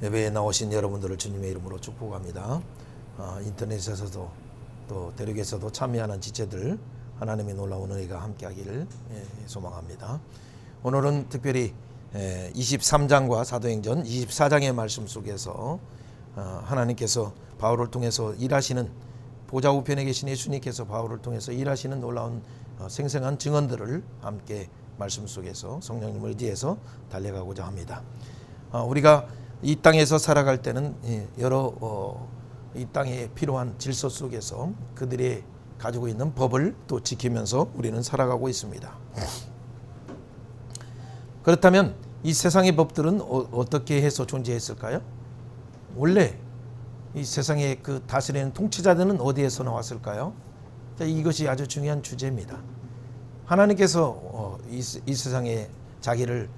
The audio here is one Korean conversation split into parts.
예배에 나오신 여러분들을 주님의 이름으로 축복합니다. 인터넷에서도 또 대륙에서도 참여하는 지체들 하나님의 놀라운 은혜가 함께하기를 소망합니다. 오늘은 특별히 23장과 사도행전 24장의 말씀 속에서 하나님께서 바울을 통해서 일하시는 보좌 우편에 계신 예수님께서 바울을 통해서 일하시는 놀라운 생생한 증언들을 함께 말씀 속에서 성령님을 의지해서 달려가고자 합니다. 우리가 이 땅에서 살아갈 때는 여러 이 땅에 필요한 질서 속에서 그들이 가지고 있는 법을 또 지키면서 우리는 살아가고 있습니다. 그렇다면 이 세상의 법들은 어떻게 해서 존재했을까요? 원래 이 세상의 그 다스리는 통치자들은 어디에서 나왔을까요? 이것이 아주 중요한 주제입니다. 하나님께서 이 세상에 자기를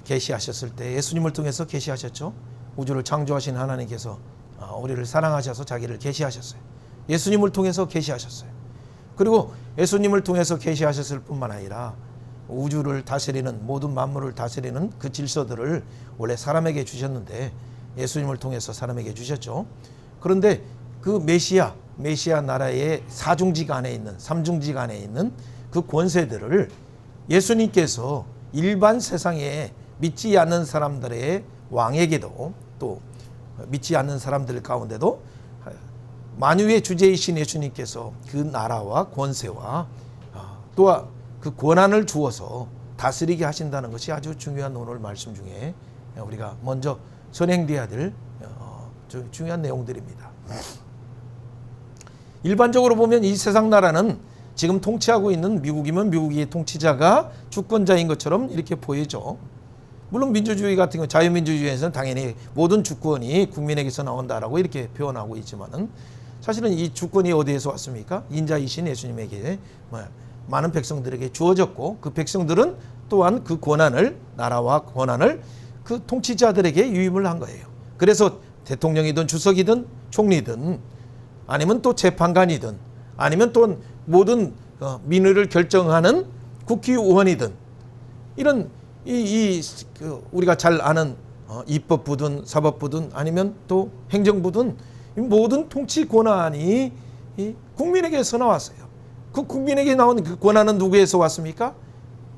계시하셨을 때 예수님을 통해서 계시하셨죠. 우주를 창조하신 하나님께서 우리를 사랑하셔서 자기를 계시하셨어요. 예수님을 통해서 계시하셨어요. 그리고 예수님을 통해서 계시하셨을 뿐만 아니라 우주를 다스리는 모든 만물을 다스리는 그 질서들을 원래 사람에게 주셨는데 예수님을 통해서 사람에게 주셨죠. 그런데 그 메시아 나라의 사중직 안에 있는 삼중직 안에 있는 그 권세들을 예수님께서 일반 세상에 믿지 않는 사람들의 왕에게도 또 믿지 않는 사람들 가운데도 만유의 주제이신 예수님께서 그 나라와 권세와 또한 그 권한을 주어서 다스리게 하신다는 것이 아주 중요한 오늘 말씀 중에 우리가 먼저 선행되어야 될 중요한 내용들입니다. 일반적으로 보면 이 세상 나라는 지금 통치하고 있는 미국이면 미국의 통치자가 주권자인 것처럼 이렇게 보이죠. 물론 민주주의 같은 경우 자유민주주의에서는 당연히 모든 주권이 국민에게서 나온다라고 이렇게 표현하고 있지만은 사실은 이 주권이 어디에서 왔습니까? 인자이신 예수님에게 많은 백성들에게 주어졌고 그 백성들은 또한 그 권한을 나라와 권한을 그 통치자들에게 유임을 한 거예요. 그래서 대통령이든 주석이든 총리든 아니면 또 재판관이든 아니면 또 모든 민의를 결정하는 국회의원이든 이런 우리가 잘 아는 입법부든 사법부든 아니면 또 행정부든 모든 통치 권한이 국민에게서 나왔어요. 그 국민에게 나온 그 권한은 누구에서 왔습니까?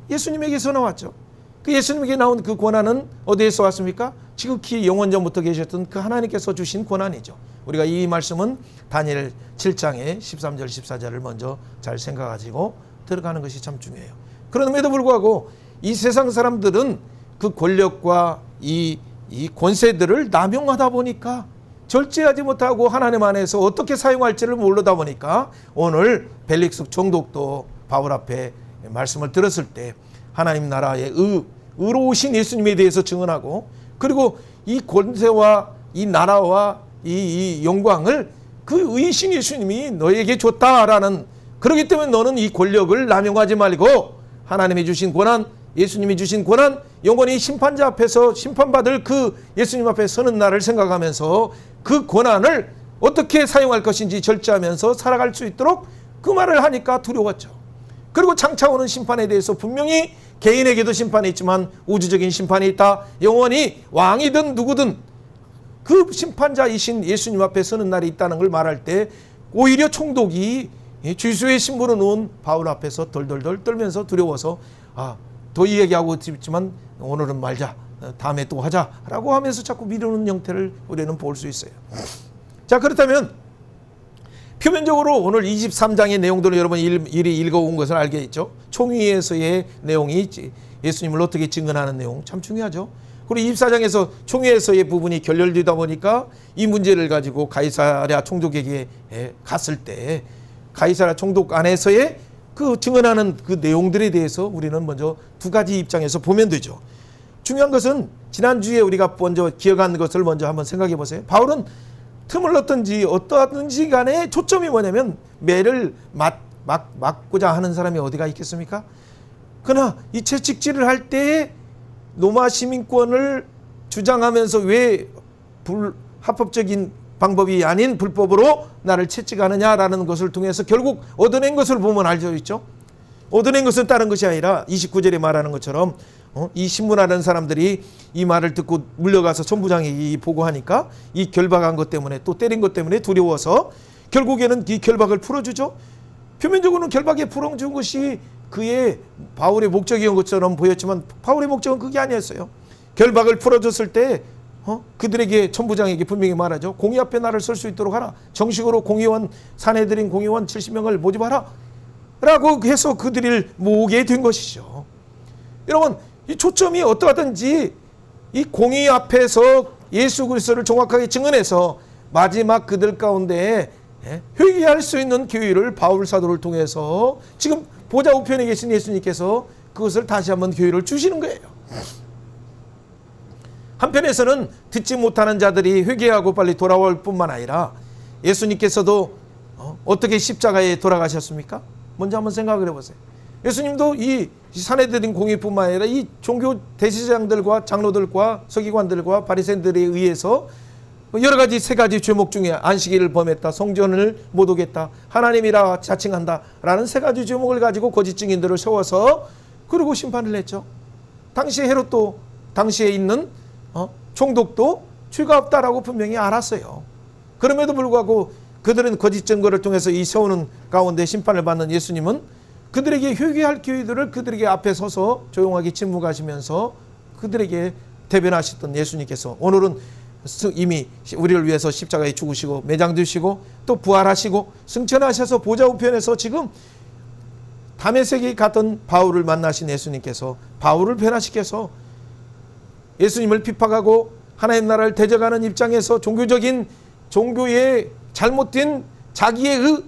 예수님에게서 나왔죠. 그 예수님에게 나온 그 권한은 어디에서 왔습니까? 지극히 영원전부터 계셨던 그 하나님께서 주신 권한이죠. 우리가 이 말씀은 다니엘 7장의 13절 14절을 먼저 잘 생각하시고 들어가는 것이 참 중요해요. 그럼에도 불구하고 이 세상 사람들은 그 권력과 이 권세들을 남용하다 보니까 절제하지 못하고 하나님 안에서 어떻게 사용할지를 모르다 보니까 오늘 벨릭스 총독도 바울 앞에 말씀을 들었을 때 하나님 나라의 의로우신 예수님에 대해서 증언하고 그리고 이 권세와 이 나라와 이 영광을 그 의신 예수님이 너에게 줬다라는, 그렇기 때문에 너는 이 권력을 남용하지 말고 하나님이 주신 권한, 예수님이 주신 권한, 영원히 심판자 앞에서 심판받을 그 예수님 앞에 서는 날을 생각하면서 그 권한을 어떻게 사용할 것인지 절제하면서 살아갈 수 있도록 그 말을 하니까 두려웠죠. 그리고 장차 오는 심판에 대해서 분명히 개인에게도 심판이 있지만 우주적인 심판이 있다. 영원히 왕이든 누구든 그 심판자이신 예수님 앞에 서는 날이 있다는 걸 말할 때 오히려 총독이 주수의 신부로 놓은 바울 앞에서 덜덜덜 떨면서 두려워서 더 이야기하고 싶지만 오늘은 말자, 다음에 또 하자라고 하면서 자꾸 미루는 형태를 우리는 볼 수 있어요. 자, 그렇다면 표면적으로 오늘 23장의 내용들을 여러분 일이 읽어온 것을 알겠죠. 총회에서의 내용이 예수님을 어떻게 증언하는 내용 참 중요하죠. 그리고 24장에서 총회에서의 부분이 결렬되다 보니까 이 문제를 가지고 가이사랴 총독에게 갔을 때 가이사랴 총독 안에서의 그 증언하는 그 내용들에 대해서 우리는 먼저 두 가지 입장에서 보면 되죠. 중요한 것은 지난주에 우리가 먼저 기억한 것을 먼저 한번 생각해 보세요. 바울은 틈을 어떠하든지 간에 초점이 뭐냐면 매를 막고자 하는 사람이 어디가 있겠습니까? 그러나 이 채찍질을 할 때에 로마 시민권을 주장하면서 왜 합법적인 방법이 아닌 불법으로 나를 채찍하느냐라는 것을 통해서 결국 얻어낸 것을 보면 알죠 있죠. 얻어낸 것은 다른 것이 아니라 29절에 말하는 것처럼 이 신문하는 사람들이 이 말을 듣고 물려가서 천부장에게 보고하니까 이 결박한 것 때문에 또 때린 것 때문에 두려워서 결국에는 이 결박을 풀어주죠. 표면적으로는 결박에 풀어준 것이 그의 바울의 목적이었던 것처럼 보였지만 바울의 목적은 그게 아니었어요. 결박을 풀어줬을 때 그들에게 천부장에게 분명히 말하죠. 공의 앞에 나를 설 수 있도록 하라. 정식으로 공의원, 사내들인 공의원 70명을 모집하라 라고 해서 그들을 모으게 된 것이죠. 여러분, 이 초점이 어떠하든지 이 공의 앞에서 예수 그리스도를 정확하게 증언해서 마지막 그들 가운데 회개할 수 있는 기회를 바울 사도를 통해서 지금 보좌 우편에 계신 예수님께서 그것을 다시 한번 기회를 주시는 거예요. 한편에서는 듣지 못하는 자들이 회개하고 빨리 돌아올 뿐만 아니라 예수님께서도 어떻게 십자가에 돌아가셨습니까? 먼저 한번 생각을 해보세요. 예수님도 이 사내들인 공의뿐만 아니라 이 종교 대제사장들과 장로들과 서기관들과 바리새인들에 의해서 여러 가지 세 가지 죄목 중에 안식일을 범했다, 성전을 못 오겠다, 하나님이라 자칭한다 라는 세 가지 죄목을 가지고 거짓 증인들을 세워서 그리고 심판을 했죠. 당시 헤롯도 당시에 있는 총독도 죄가 없다라고 분명히 알았어요. 그럼에도 불구하고 그들은 거짓 증거를 통해서 이 세우는 가운데 심판을 받는 예수님은 그들에게 회개할 기회들을 그들에게 앞에 서서 조용하게 침묵하시면서 그들에게 대변하셨던 예수님께서 오늘은 이미 우리를 위해서 십자가에 죽으시고 매장되시고 또 부활하시고 승천하셔서 보좌 우편에서 지금 다메섹에 갔던 바울을 만나신 예수님께서 바울을 변화시켜서 예수님을 핍박하고 하나님 나라를 대적하는 입장에서 종교의 잘못된 자기의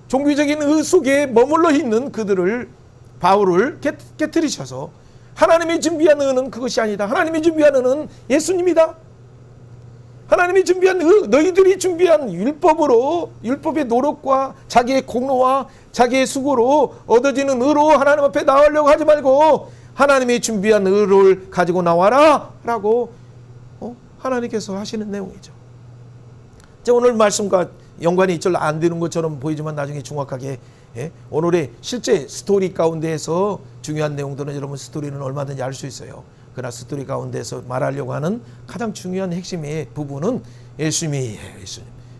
종교적인 의 속에 머물러 있는 그들을 바울을 깨뜨리셔서 하나님이 준비한 의는 그것이 아니다. 하나님이 준비한 의는 예수님이다. 하나님이 준비한 의, 너희들이 준비한 율법의 노력과 자기의 공로와 자기의 수고로 얻어지는 의로 하나님 앞에 나오려고 하지 말고 하나님이 준비한 의를 가지고 나와라 라고 하나님께서 하시는 내용이죠. 오늘 말씀과 연관이 있죠. 안 되는 것처럼 보이지만 나중에 정확하게 오늘의 실제 스토리 가운데에서 중요한 내용들은 여러분 스토리는 얼마든지 알 수 있어요. 그러나 스토리 가운데서 말하려고 하는 가장 중요한 핵심의 부분은 예수님이에요.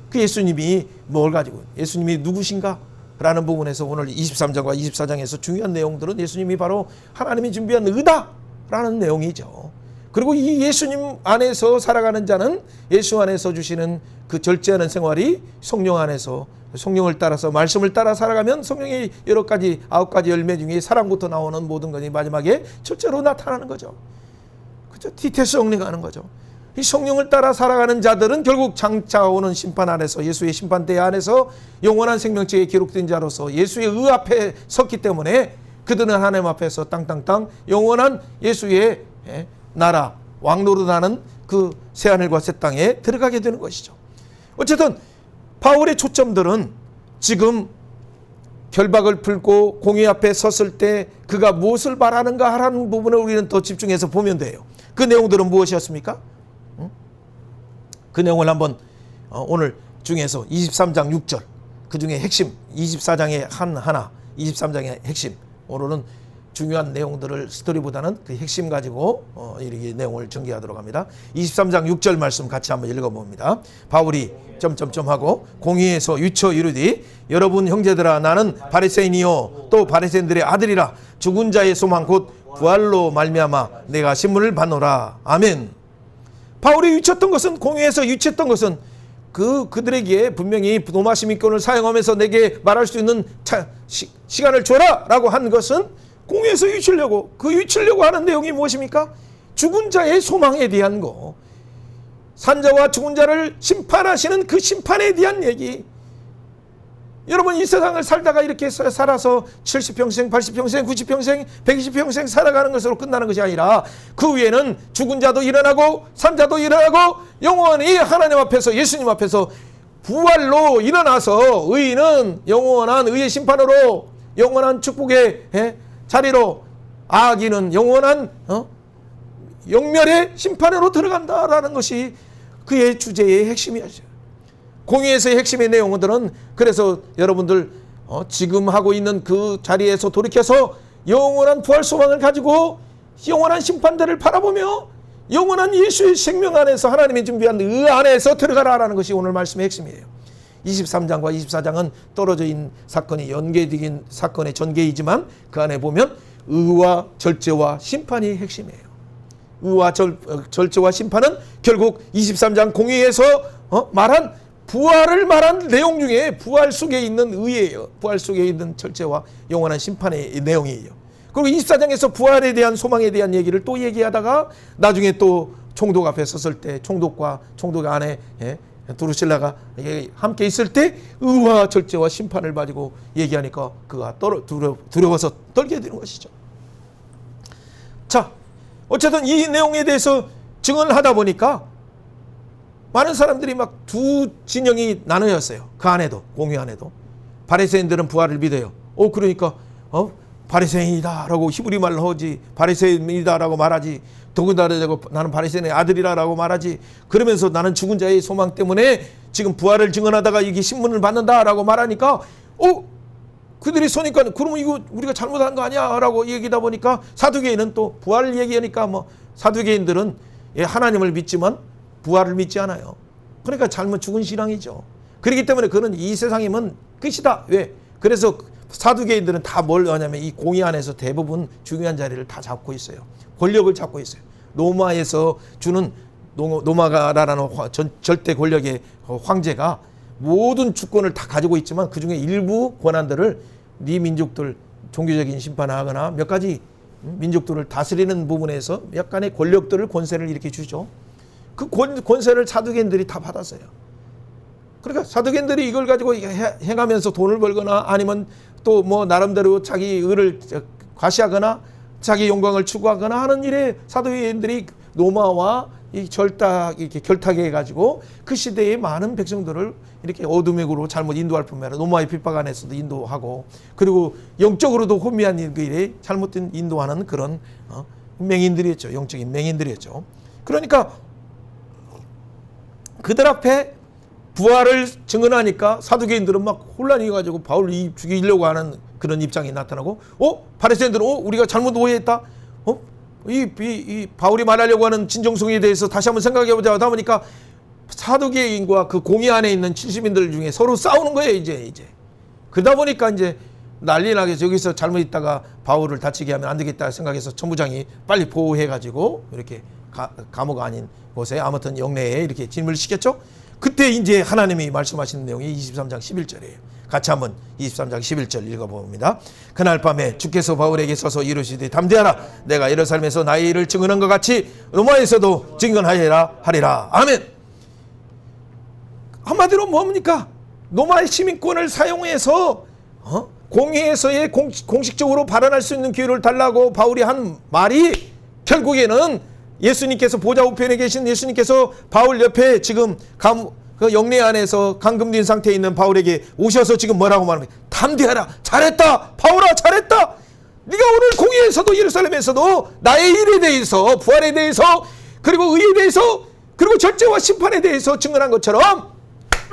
그 예수님이 뭘 가지고 예수님이 누구신가? 라는 부분에서 오늘 23장과 24장에서 중요한 내용들은 예수님이 바로 하나님이 준비한 의다라는 내용이죠. 그리고 이 예수님 안에서 살아가는 자는 예수 안에서 주시는 그 절제하는 생활이 성령 안에서 성령을 따라서 말씀을 따라 살아가면 성령의 여러 가지 9가지 열매 중에 사랑부터 나오는 모든 것이 마지막에 첫째로 나타나는 거죠. 그죠? 티테스 성령하는 거죠. 이 성령을 따라 살아가는 자들은 결국 장차 오는 심판 안에서 예수의 심판대 안에서 영원한 생명체에 기록된 자로서 예수의 의 앞에 섰기 때문에 그들은 하나님 앞에서 땅땅땅 영원한 예수의 나라 왕노릇하는 그 새하늘과 새 땅에 들어가게 되는 것이죠. 어쨌든 바울의 초점들은 지금 결박을 풀고 공의 앞에 섰을 때 그가 무엇을 말하는가 하라는 부분을 우리는 더 집중해서 보면 돼요. 그 내용들은 무엇이었습니까? 그 내용을 한번 오늘 중에서 23장 6절 그 중에 핵심 24장의 하나 23장의 핵심 오늘은 중요한 내용들을 스토리보다는 그 핵심 가지고 이렇게 내용을 전개하도록 합니다. 23장 6절 말씀 같이 한번 읽어봅니다. 바울이 하고 공의에서 유쳐 이르되 여러분 형제들아 나는 바리새인이요 또 바리새인들의 아들이라 죽은 자의 소망 곧 부활로 말미암아 내가 신문을 받노라. 아멘. 바울이 유쳤던 것은 공의에서 유치했던 것은 그들에게 분명히 노마시민권을 사용하면서 내게 말할 수 있는 시간을 줘라 라고 한 것은 공의에서 유치려고 하는 내용이 무엇입니까? 죽은 자의 소망에 대한 거, 산자와 죽은 자를 심판하시는 그 심판에 대한 얘기. 여러분 이 세상을 살다가 이렇게 살아서 70평생, 80평생, 90평생, 120평생 살아가는 것으로 끝나는 것이 아니라 그 위에는 죽은 자도 일어나고 산자도 일어나고 영원히 하나님 앞에서 예수님 앞에서 부활로 일어나서 의인은 영원한 의의 심판으로 영원한 축복의 자리로 악인은 영원한 영멸의 심판으로 들어간다라는 것이 그의 주제의 핵심이었죠. 공의에서의 핵심의 내용들은 그래서 여러분들 지금 하고 있는 그 자리에서 돌이켜서 영원한 부활 소망을 가지고 영원한 심판대를 바라보며 영원한 예수의 생명 안에서 하나님이 준비한 안에서 들어가라라는 것이 오늘 말씀의 핵심이에요. 23장과 24장은 떨어져 있는 사건이 연계된 사건의 전개이지만 그 안에 보면 의와 절제와 심판이 핵심이에요. 의와 절제와 심판은 결국 23장 공의에서 말한 부활을 말한 내용 중에 부활 속에 있는 의예요. 부활 속에 있는 절제와 영원한 심판의 내용이에요. 그리고 24장에서 부활에 대한 소망에 대한 얘기를 또 얘기하다가 나중에 또 총독 앞에 섰을 때 총독과 총독 안에 두루실라가 함께 있을 때 의와 절제와 심판을 가지고 얘기하니까 그가 두려워서 떨게 되는 것이죠. 자, 어쨌든 이 내용에 대해서 증언을 하다 보니까 많은 사람들이 막 두 진영이 나누었어요. 그 안에도, 공회 안에도. 바리새인들은 부활을 믿어요. 그러니까 바리새인이다라고 히브리 말로 하지, 바리새인이다라고 말하지, 더군다나 나는 바리새인의 아들이라고 말하지, 그러면서 나는 죽은 자의 소망 때문에 지금 부활을 증언하다가 이게 신문을 받는다라고 말하니까 그들이 서니까 그러면 이거 우리가 잘못한 거 아니야 라고 얘기하다 보니까 사두개인은 또 부활을 얘기하니까 사두개인들은 하나님을 믿지만 부활을 믿지 않아요. 그러니까 잘못 죽은 신앙이죠. 그렇기 때문에 그는 이 세상이면 끝이다. 왜? 그래서 사두개인들은 다 뭘 하냐면 이 공의 안에서 대부분 중요한 자리를 다 잡고 있어요. 권력을 잡고 있어요. 로마에서 주는 노마가라는 절대 권력의 황제가 모든 주권을 다 가지고 있지만 그중에 일부 권한들을 네 민족들 종교적인 심판을 하거나 몇 가지 민족들을 다스리는 부분에서 약간의 권력들을 권세를 이렇게 주죠. 그 권세를 사두개인들이 다 받았어요. 그러니까 사두개인들이 이걸 가지고 행하면서 돈을 벌거나 아니면 또 나름대로 자기 의를 과시하거나 자기 영광을 추구하거나 하는 일에 사두개인들이 로마와 이 이렇게 결탁해 해가지고 그 시대의 많은 백성들을 이렇게 어둠의 구로 잘못 인도할 뿐만 아니라 로마의 핍박 안에서도 인도하고 그리고 영적으로도 혼미한 일에 잘못된 인도하는 그런 맹인들이었죠. 영적인 맹인들이었죠. 그러니까 그들 앞에 부활을 증언하니까 사두개인들은 막 혼란이 가지고 바울을 죽이려고 하는 그런 입장이 나타나고 바리새인들은 우리가 잘못 오해했다. 이 바울이 말하려고 하는 진정성에 대해서 다시 한번 생각해보자 하다 보니까 사두개인과 그 공의 안에 있는 70인들 중에 서로 싸우는 거예요. 이제 그러다 보니까 이제 난리 나게 여기서 잘못 있다가 바울을 다치게 하면 안 되겠다 생각해서 천부장이 빨리 보호해가지고 이렇게 감옥 아닌 곳에 아무튼 영내에 이렇게 진물을 시켰죠. 그때 이제 하나님이 말씀하시는 내용이 23장 11절이에요. 같이 한번 23장 11절 읽어봅니다. 그날 밤에 주께서 바울에게 서서 이르시되 담대하라. 내가 예루살렘에서 나의 일을 증언한 것 같이 로마에서도 증언하리라 하리라. 아멘. 한마디로 뭡니까? 로마의 시민권을 사용해서 공회에서의 공식적으로 발언할 수 있는 기회를 달라고 바울이 한 말이 결국에는 예수님께서 보좌 우편에 계신 예수님께서 바울 옆에 지금 그 영내 안에서 감금된 상태에 있는 바울에게 오셔서 지금 뭐라고 말합니까? 담대하라. 잘했다. 바울아 잘했다. 네가 오늘 공의에서도 예루살렘에서도 나의 일에 대해서 부활에 대해서 그리고 의에 대해서 그리고 절제와 심판에 대해서 증언한 것처럼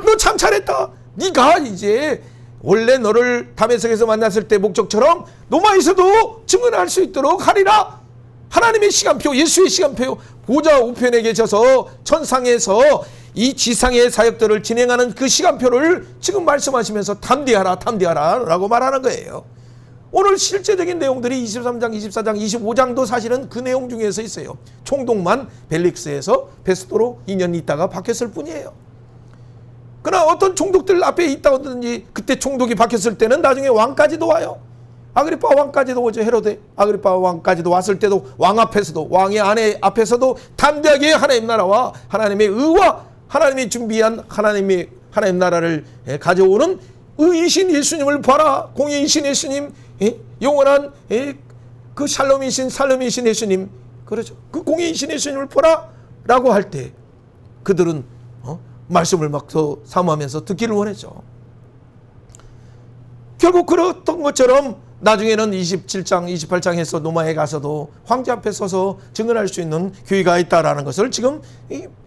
너 참 잘했다. 네가 이제 원래 너를 다메섹에서 만났을 때 목적처럼 로마에서도 증언할 수 있도록 하리라. 하나님의 시간표, 예수의 시간표, 보좌 우편에 계셔서 천상에서 이 지상의 사역들을 진행하는 그 시간표를 지금 말씀하시면서 담대하라, 담대하라 라고 말하는 거예요. 오늘 실제적인 내용들이 23장, 24장, 25장도 사실은 그 내용 중에서 있어요. 총독만 벨릭스에서 베스도로 2년 있다가 바뀌었을 뿐이에요. 그러나 어떤 총독들 앞에 있다든지 그때 총독이 바뀌었을 때는 나중에 왕까지도 와요. 아그리파 왕까지도 오죠. 헤로데 아그리파 왕까지도 왔을 때도 왕 앞에서도 왕의 아내 앞에서도 담대하게 하나님 나라와 하나님의 의와 하나님이 준비한 하나님 나라를 가져오는 의이신 예수님을 봐라. 공의이신 예수님, 영원한 그 살롬이신 예수님, 그렇죠. 그 공의이신 예수님을 보라 라고 할 때 그들은 말씀을 막 더 사모하면서 듣기를 원했죠. 결국 그랬던 것처럼 나중에는 27장, 28장에서 로마에 가서도 황제 앞에 서서 증언할 수 있는 교회가 있다라는 것을 지금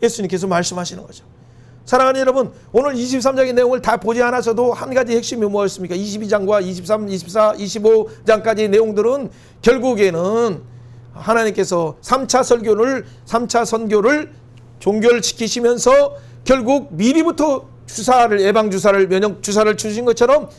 예수님께서 말씀하시는 거죠. 사랑하는 여러분, 오늘 23장의 내용을 다 보지 않아서도 한 가지 핵심이 뭐였습니까? 22장과 23, 24, 25장까지의 내용들은 결국에는 하나님께서 3차 선교를 종결시키시면서 결국 미리부터 예방 주사를, 면역 주사를 주신 것처럼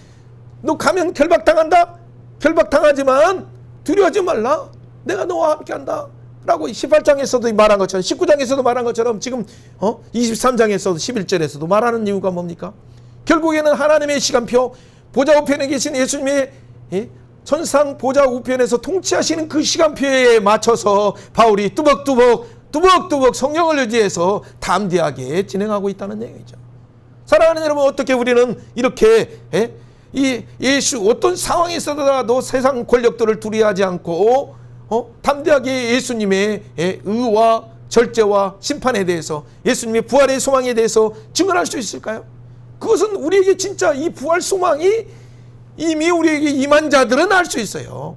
너 가면 결박당한다. 결박당하지만 두려워하지 말라. 내가 너와 함께한다. 라고 18장에서도 말한 것처럼, 19장에서도 말한 것처럼, 지금 23장에서도 11절에서도 말하는 이유가 뭡니까? 결국에는 하나님의 시간표, 보좌 우편에 계신 예수님의 천상 보좌 우편에서 통치하시는 그 시간표에 맞춰서 바울이 뚜벅뚜벅 성령을 의지해서 담대하게 진행하고 있다는 얘기죠. 사랑하는 여러분, 어떻게 우리는 이렇게 이 예수 어떤 상황에 있어도 세상 권력들을 두려워하지 않고 담대하게 예수님의 의와 절제와 심판에 대해서, 예수님의 부활의 소망에 대해서 증언할 수 있을까요? 그것은 우리에게 진짜 이 부활 소망이 이미 우리에게 임한 자들은 알 수 있어요.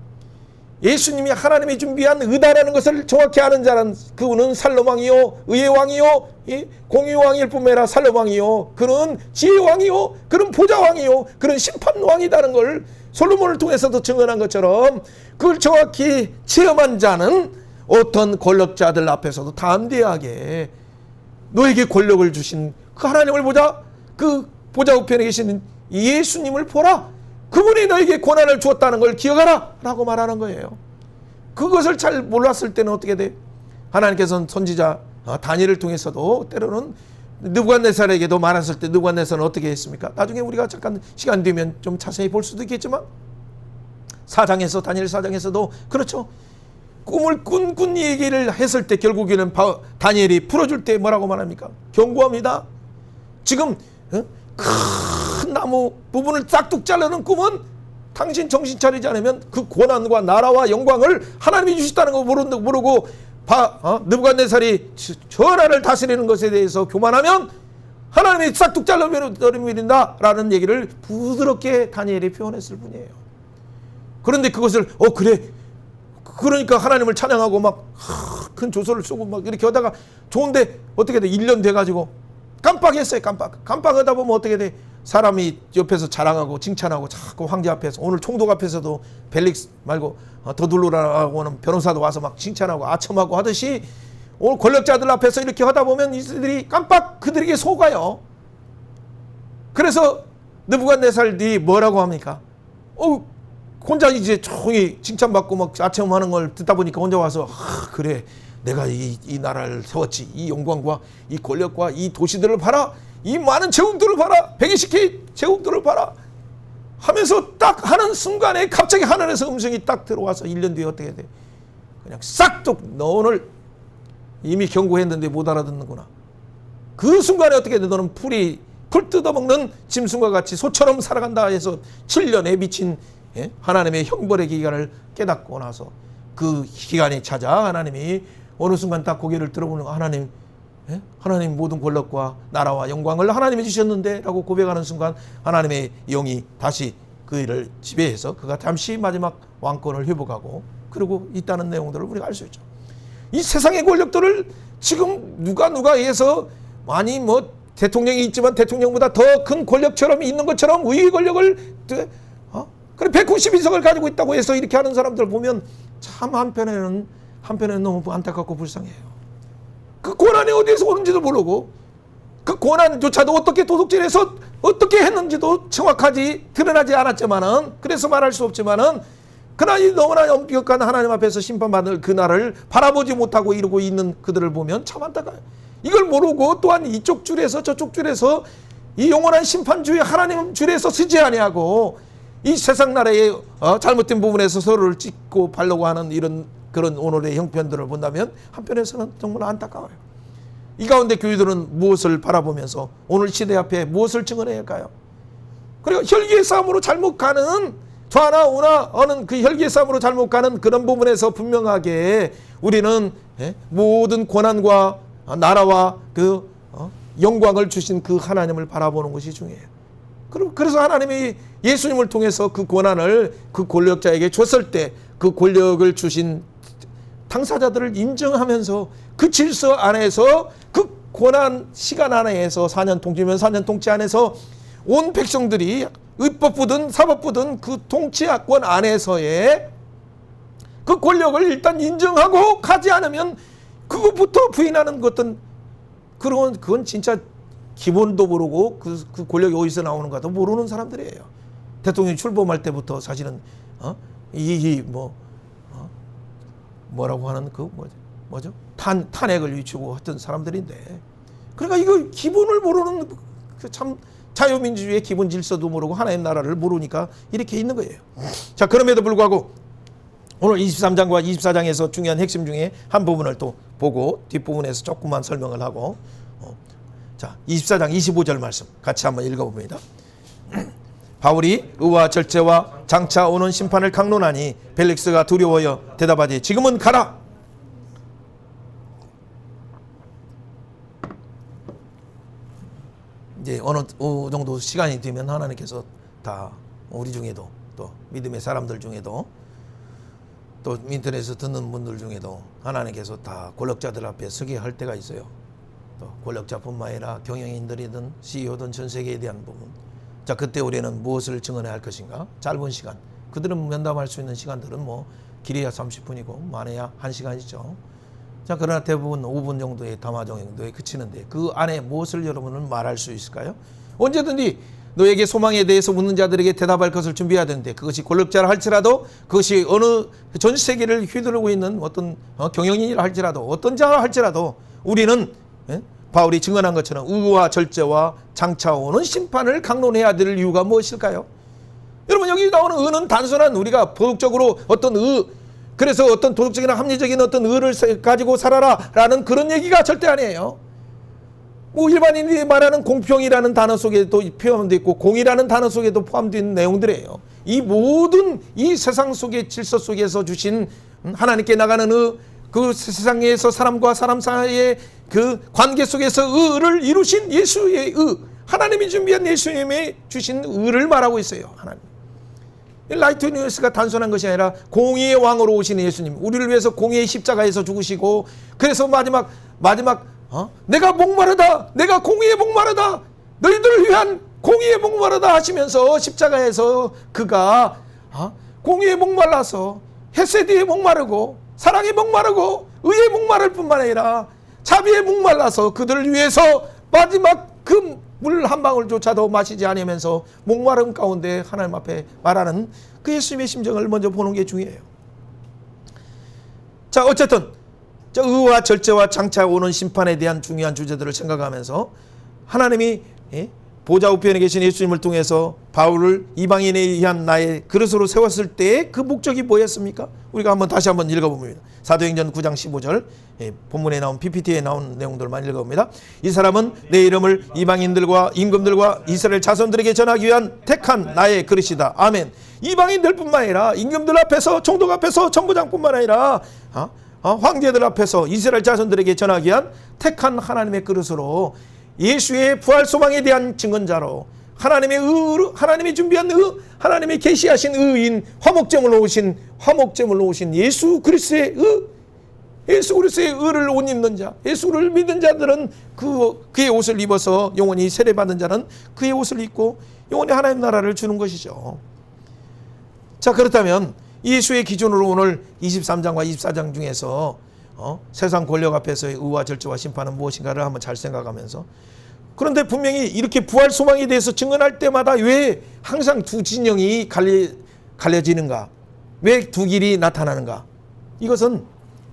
예수님이 하나님이 준비한 의다라는 것을 정확히 아는 자는 그분은 살롬왕이요, 의의 왕이요, 공의 왕일 뿐만 아니라 살롬왕이요, 그는 지혜의 왕이요, 그는 보좌왕이요, 그는 심판왕이다는 걸 솔로몬을 통해서도 증언한 것처럼, 그걸 정확히 체험한 자는 어떤 권력자들 앞에서도 담대하게 너에게 권력을 주신 그 하나님을 보자, 그 보좌 우편에 계시는 예수님을 보라, 그분이 너에게 고난을 주었다는 걸 기억하라 라고 말하는 거예요. 그것을 잘 몰랐을 때는 어떻게 돼? 하나님께서는 선지자 다니엘을 통해서도 때로는 느부갓네살에게도 말했을 때 느부갓네살은 어떻게 했습니까? 나중에 우리가 잠깐 시간 되면 좀 자세히 볼 수도 있겠지만, 다니엘 4장에서도 그렇죠. 꿈을 꾼 얘기를 했을 때 결국에는 다니엘이 풀어줄 때 뭐라고 말합니까? 경고합니다. 지금 큰 나무 부분을 싹둑 자르는 꿈은 당신 정신 차리지 않으면 그 고난과 나라와 영광을 하나님이 주셨다는 거 모르고 느부갓네살이 전하를 다스리는 것에 대해서 교만하면 하나님이 싹둑 잘라버린다 라는 얘기를 부드럽게 다니엘이 표현했을 뿐이에요. 그런데 그것을 그래, 그러니까 하나님을 찬양하고 막 큰 조서를 쓰고 막 이렇게 하다가 좋은데 어떻게 돼? 1년 돼가지고 깜빡했어요. 깜빡하다 보면 어떻게 돼? 사람이 옆에서 자랑하고 칭찬하고 자꾸 황제 앞에서, 오늘 총독 앞에서도 벨릭스 말고 더둘루라고 하는 변호사도 와서 막 칭찬하고 아첨하고 하듯이 오늘 권력자들 앞에서 이렇게 하다 보면 이들이 그들에게 속아요. 그래서 느부갓네살이 뭐라고 합니까? 혼자 이제 조용히 칭찬받고 막 아첨하는 걸 듣다 보니까 혼자 와서 그래, 내가 이 나라를 세웠지. 이 영광과 이 권력과 이 도시들을 봐라. 이 많은 제국들을 봐라. 120개의 제국들을 봐라. 하면서 딱 하는 순간에 갑자기 하늘에서 음성이 딱 들어와서 1년 뒤에 어떻게 돼? 그냥 싹둑, 너 오늘 이미 경고했는데 못 알아듣는구나. 그 순간에 어떻게 돼? 너는 풀 뜯어먹는 짐승과 같이 소처럼 살아간다 해서 7년에 미친 하나님의 형벌의 기간을 깨닫고 나서 그 기간이 찾아 하나님이 어느 순간 딱 고개를 들어보는 하나님 모든 권력과 나라와 영광을 하나님이 주셨는데 라고 고백하는 순간 하나님의 영이 다시 그 일을 지배해서 그가 잠시 마지막 왕권을 회복하고 그러고 있다는 내용들을 우리가 알 수 있죠. 이 세상의 권력들을 지금 누가 해서 많이 대통령이 있지만 대통령보다 더 큰 권력처럼 있는 것처럼 의의 권력을 그래 192석을 가지고 있다고 해서 이렇게 하는 사람들 보면 참 한편에는 너무 안타깝고 불쌍해요. 그 고난이 어디에서 오는지도 모르고 그 고난조차도 어떻게 도둑질해서 어떻게 했는지도 정확하지 드러나지 않았지만은, 그래서 말할 수 없지만은, 그러나 이 너무나 엄격한 하나님 앞에서 심판받을 그날을 바라보지 못하고 이러고 있는 그들을 보면 참 안타까워요. 이걸 모르고 또한 이쪽 줄에서 저쪽 줄에서 이 영원한 심판주의 하나님 줄에서 쓰지 아니하고 이 세상 나라의 잘못된 부분에서 서로를 찢고 바르고 하는 그런 오늘의 형편들을 본다면 한편에서는 정말 안타까워요. 이 가운데 교회들은 무엇을 바라보면서 오늘 시대 앞에 무엇을 증언해야 할까요? 그리고 혈기의 싸움으로 잘못 가는, 좌나 우나 어는 그 혈기의 싸움으로 잘못 가는 그런 부분에서 분명하게 우리는 모든 권한과 나라와 그 영광을 주신 그 하나님을 바라보는 것이 중요해요. 그래서 하나님이 예수님을 통해서 그 권한을 그 권력자에게 줬을 때 그 권력을 주신 당사자들을 인정하면서 그 질서 안에서 그 권한 시간 안에서 4년 통치면 4년 통치 안에서 온 백성들이 의법부든 사법부든 그 통치권 안에서의 그 권력을 일단 인정하고 가지 않으면 그것부터 부인하는 것은 그건 진짜 기본도 모르고 그 권력이 어디서 나오는가도 모르는 사람들이에요. 대통령이 출범할 때부터 사실은 뭐라고 하는 뭐죠? 탄핵을 위치고 했던 사람들인데, 그러니까 이거 기본을 모르는 참 자유민주주의의 기본 질서도 모르고 하나님 나라를 모르니까 이렇게 있는 거예요. 자, 그럼에도 불구하고 오늘 23장과 24장에서 중요한 핵심 중에 한 부분을 또 보고 뒷부분에서 조금만 설명을 하고, 자, 24장 25절 말씀 같이 한번 읽어봅니다. 바울이 의와 절제와 장차 오는 심판을 강론하니 벨릭스가 두려워하여 대답하지 지금은 가라. 이제 어느 정도 시간이 되면 하나님께서 다 우리 중에도 또 믿음의 사람들 중에도 또 인터넷에서 듣는 분들 중에도 하나님께서 다 권력자들 앞에 서게 할 때가 있어요. 또 권력자뿐만 아니라 경영인들이든 CEO든 전 세계에 대한 부분. 자, 그때 우리는 무엇을 증언해야 할 것인가? 짧은 시간. 그들은 면담할 수 있는 시간들은 뭐 길이야 30분이고 많아야 1시간이죠. 자, 그러나 대부분 5분 정도의 담화 정도에 그치는데 그 안에 무엇을 여러분은 말할 수 있을까요? 언제든지 너에게 소망에 대해서 묻는 자들에게 대답할 것을 준비해야 되는데, 그것이 권력자라 할지라도, 그것이 어느 전 세계를 휘두르고 있는 어떤 경영인이라 할지라도, 어떤 자라 할지라도 우리는 바울이 증언한 것처럼 의와 절제와 장차 오는 심판을 강론해야 될 이유가 무엇일까요? 여러분, 여기 나오는 의는 단순한 우리가 도덕적으로 어떤 그래서 어떤 도덕적이나 합리적인 어떤 의를 가지고 살아라 라는 그런 얘기가 절대 아니에요. 뭐 일반인이 말하는 공평이라는 단어 속에도 포함되어 있고 공이라는 단어 속에도 포함되어 있는 내용들이에요. 이 모든 이 세상 속의 질서 속에서 주신 하나님께 나가는 그 세상에서 사람과 사람 사이의 그 관계 속에서 의를 이루신 예수의 하나님이 준비한 예수님의 주신 의를 말하고 있어요. 하나님. 라이트 뉴스가 단순한 것이 아니라 공의의 왕으로 오신 예수님, 우리를 위해서 공의의 십자가에서 죽으시고, 그래서 마지막 내가 목마르다, 내가 공의에 목마르다, 너희들을 위한 공의에 목마르다 하시면서 십자가에서 그가 공의에 목말라서 헤세드에 목마르고 사랑에 목마르고 의에 목마를 뿐만 아니라 자비에 목말라서 그들을 위해서 마지막 그 물 한 방울조차도 마시지 않으면서 목마름 가운데 하나님 앞에 말하는 그 예수님의 심정을 먼저 보는 게 중요해요. 자, 어쨌든 의와 절제와 장차 오는 심판에 대한 중요한 주제들을 생각하면서 하나님이 보좌 우편에 계신 예수님을 통해서 바울을 이방인에 의한 나의 그릇으로 세웠을 때 그 목적이 뭐였습니까? 우리가 다시 한번 읽어봅니다. 사도행전 9장 15절 본문에 나온 PPT에 나온 내용들만 읽어봅니다. 이 사람은 내 이름을 이방인들과 임금들과 이스라엘 자손들에게 전하기 위한 택한 나의 그릇이다. 아멘. 이방인들뿐만 아니라 임금들 앞에서, 총독 앞에서, 천부장뿐만 아니라 황제들 앞에서 이스라엘 자손들에게 전하기 위한 택한 하나님의 그릇으로, 예수의 부활 소망에 대한 증언자로, 하나님이 준비한 하나님이 계시하신 의인, 화목제물로 오신 예수 그리스도의 예수 그리스도의 의를 옷 입는 자, 예수를 믿는 자들은 그의 옷을 입어서 영원히 세례받은 자는 그의 옷을 입고 영원히 하나님 나라를 주는 것이죠. 자, 그렇다면 예수의 기준으로 오늘 23장과 24장 중에서 세상 권력 앞에서의 의와 절제와 심판은 무엇인가를 한번 잘 생각하면서, 그런데 분명히 이렇게 부활 소망에 대해서 증언할 때마다 왜 항상 두 진영이 갈려지는가? 왜 두 길이 나타나는가?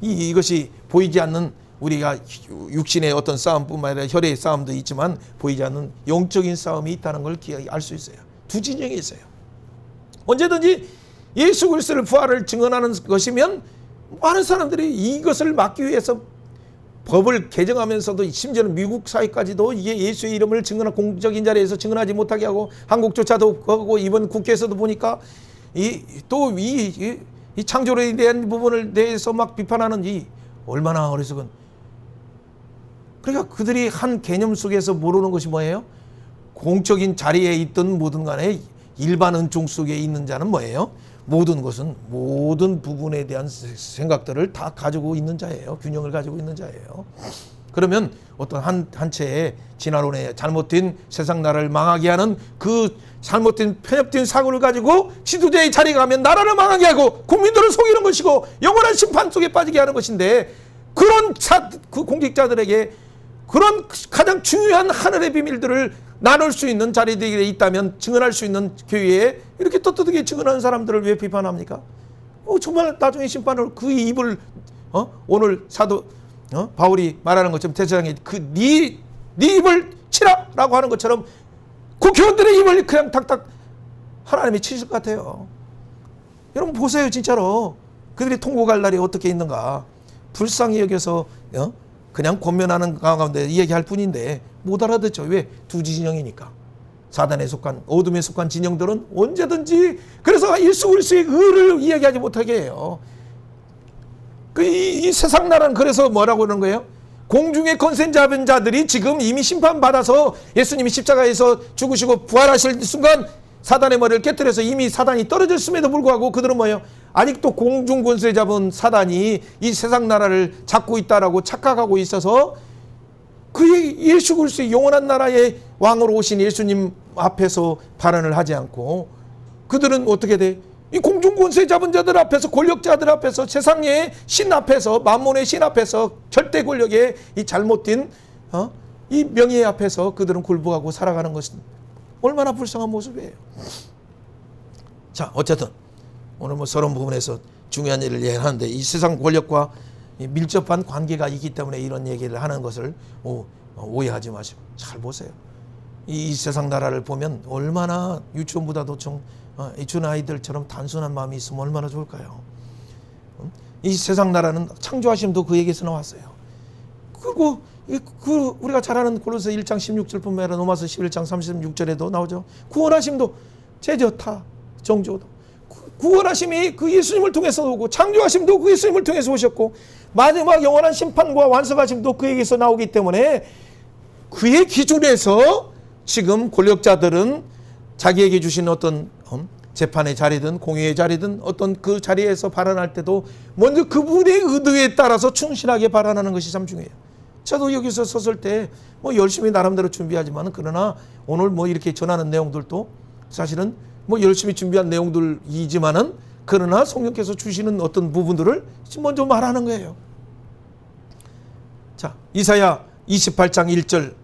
이것이 보이지 않는 우리가 육신의 어떤 싸움뿐만 아니라 혈의 싸움도 있지만 보이지 않는 영적인 싸움이 있다는 걸 알 수 있어요. 두 진영이 있어요. 언제든지 예수 그리스도를 부활을 증언하는 것이면 많은 사람들이 이것을 막기 위해서 법을 개정하면서도, 심지어는 미국 사회까지도 이게 예수의 이름을 증언한 공적인 자리에서 증언하지 못하게 하고, 한국조차도 하고, 이번 국회에서도 보니까 이 창조론에 대한 부분을 대해서 막 비판하는 얼마나 어리석은. 그러니까 그들이 한 개념 속에서 모르는 것이 뭐예요? 공적인 자리에 있든 뭐든 간에 일반 은총 속에 있는 자는 뭐예요? 모든 것은 모든 부분에 대한 생각들을 다 가지고 있는 자예요. 균형을 가지고 있는 자예요. 그러면 어떤 한 채의 진화론의 잘못된 세상 나라를 망하게 하는 그 잘못된 편협된 사고를 가지고 지도자의 자리에 가면 나라를 망하게 하고 국민들을 속이는 것이고 영원한 심판 속에 빠지게 하는 것인데, 그런 그 공직자들에게 그런 가장 중요한 하늘의 비밀들을 나눌 수 있는 자리들이 있다면, 증언할 수 있는 교회에 이렇게 떳떳하게 증언하는 사람들을 왜 비판합니까? 정말 나중에 심판을 그 입을 오늘 사도 바울이 말하는 것처럼 대제사장이 네 입을 치라라고 하는 것처럼 국회의원들의 입을 그냥 탁탁 하나님이 치실 것 같아요. 여러분 보세요. 진짜로 그들이 통곡할 날이 어떻게 있는가. 불쌍히 여겨서 그냥 권면하는 가운데 이야기할 뿐인데 못 알아듣죠. 왜? 두 진영이니까. 사단에 속한, 어둠에 속한 진영들은 언제든지, 그래서 일수일수의 의를 이야기하지 못하게 해요. 이 세상 나라는 그래서 뭐라고 그러는 거예요? 공중의 권세 잡은 자들이 지금 이미 심판받아서 예수님이 십자가에서 죽으시고 부활하실 순간 사단의 머리를 깨뜨려서 이미 사단이 떨어졌음에도 불구하고 그들은 뭐예요? 아직도 공중 권세 잡은 사단이 이 세상 나라를 잡고 있다라고 착각하고 있어서 그의 예수 그리스도의 영원한 나라의 왕으로 오신 예수님 앞에서 발언을 하지 않고, 그들은 어떻게 돼? 이 공중 권세 잡은 자들 앞에서, 권력자들 앞에서, 세상의 신 앞에서, 만몬의 신 앞에서, 절대 권력의 이 잘못된 이 명예 앞에서 그들은 굴복하고 살아가는 것은 얼마나 불쌍한 모습이에요. 자, 어쨌든 오늘 서론 부분에서 중요한 일을 얘기하는데, 이 세상 권력과 밀접한 관계가 있기 때문에 이런 얘기를 하는 것을 오해하지 마시고 잘 보세요. 이 세상 나라를 보면 얼마나 유치원보다도 좀 이춘 아이들처럼 단순한 마음이 있으면 얼마나 좋을까요? 이 세상 나라는 창조하심도 그 얘기에서 나왔어요. 그리고 우리가 잘 아는 골로새 1장 16절뿐만 아니라 로마서 11장 36절에도 나오죠. 구원하심도 제저타 정조도, 구원하심이 그 예수님을 통해서 오고, 창조하심도 그 예수님을 통해서 오셨고, 마지막 영원한 심판과 완성하심도 그에게서 나오기 때문에 그의 기준에서 지금 권력자들은 자기에게 주신 어떤 재판의 자리든 공의의 자리든 어떤 그 자리에서 발언할 때도 먼저 그분의 의도에 따라서 충실하게 발언하는 것이 참 중요해요. 저도 여기서 섰을 때 열심히 나름대로 준비하지만, 그러나 오늘 이렇게 전하는 내용들도 사실은 열심히 준비한 내용들이지만은, 그러나 성령께서 주시는 어떤 부분들을 먼저 말하는 거예요. 자, 이사야 28장 1절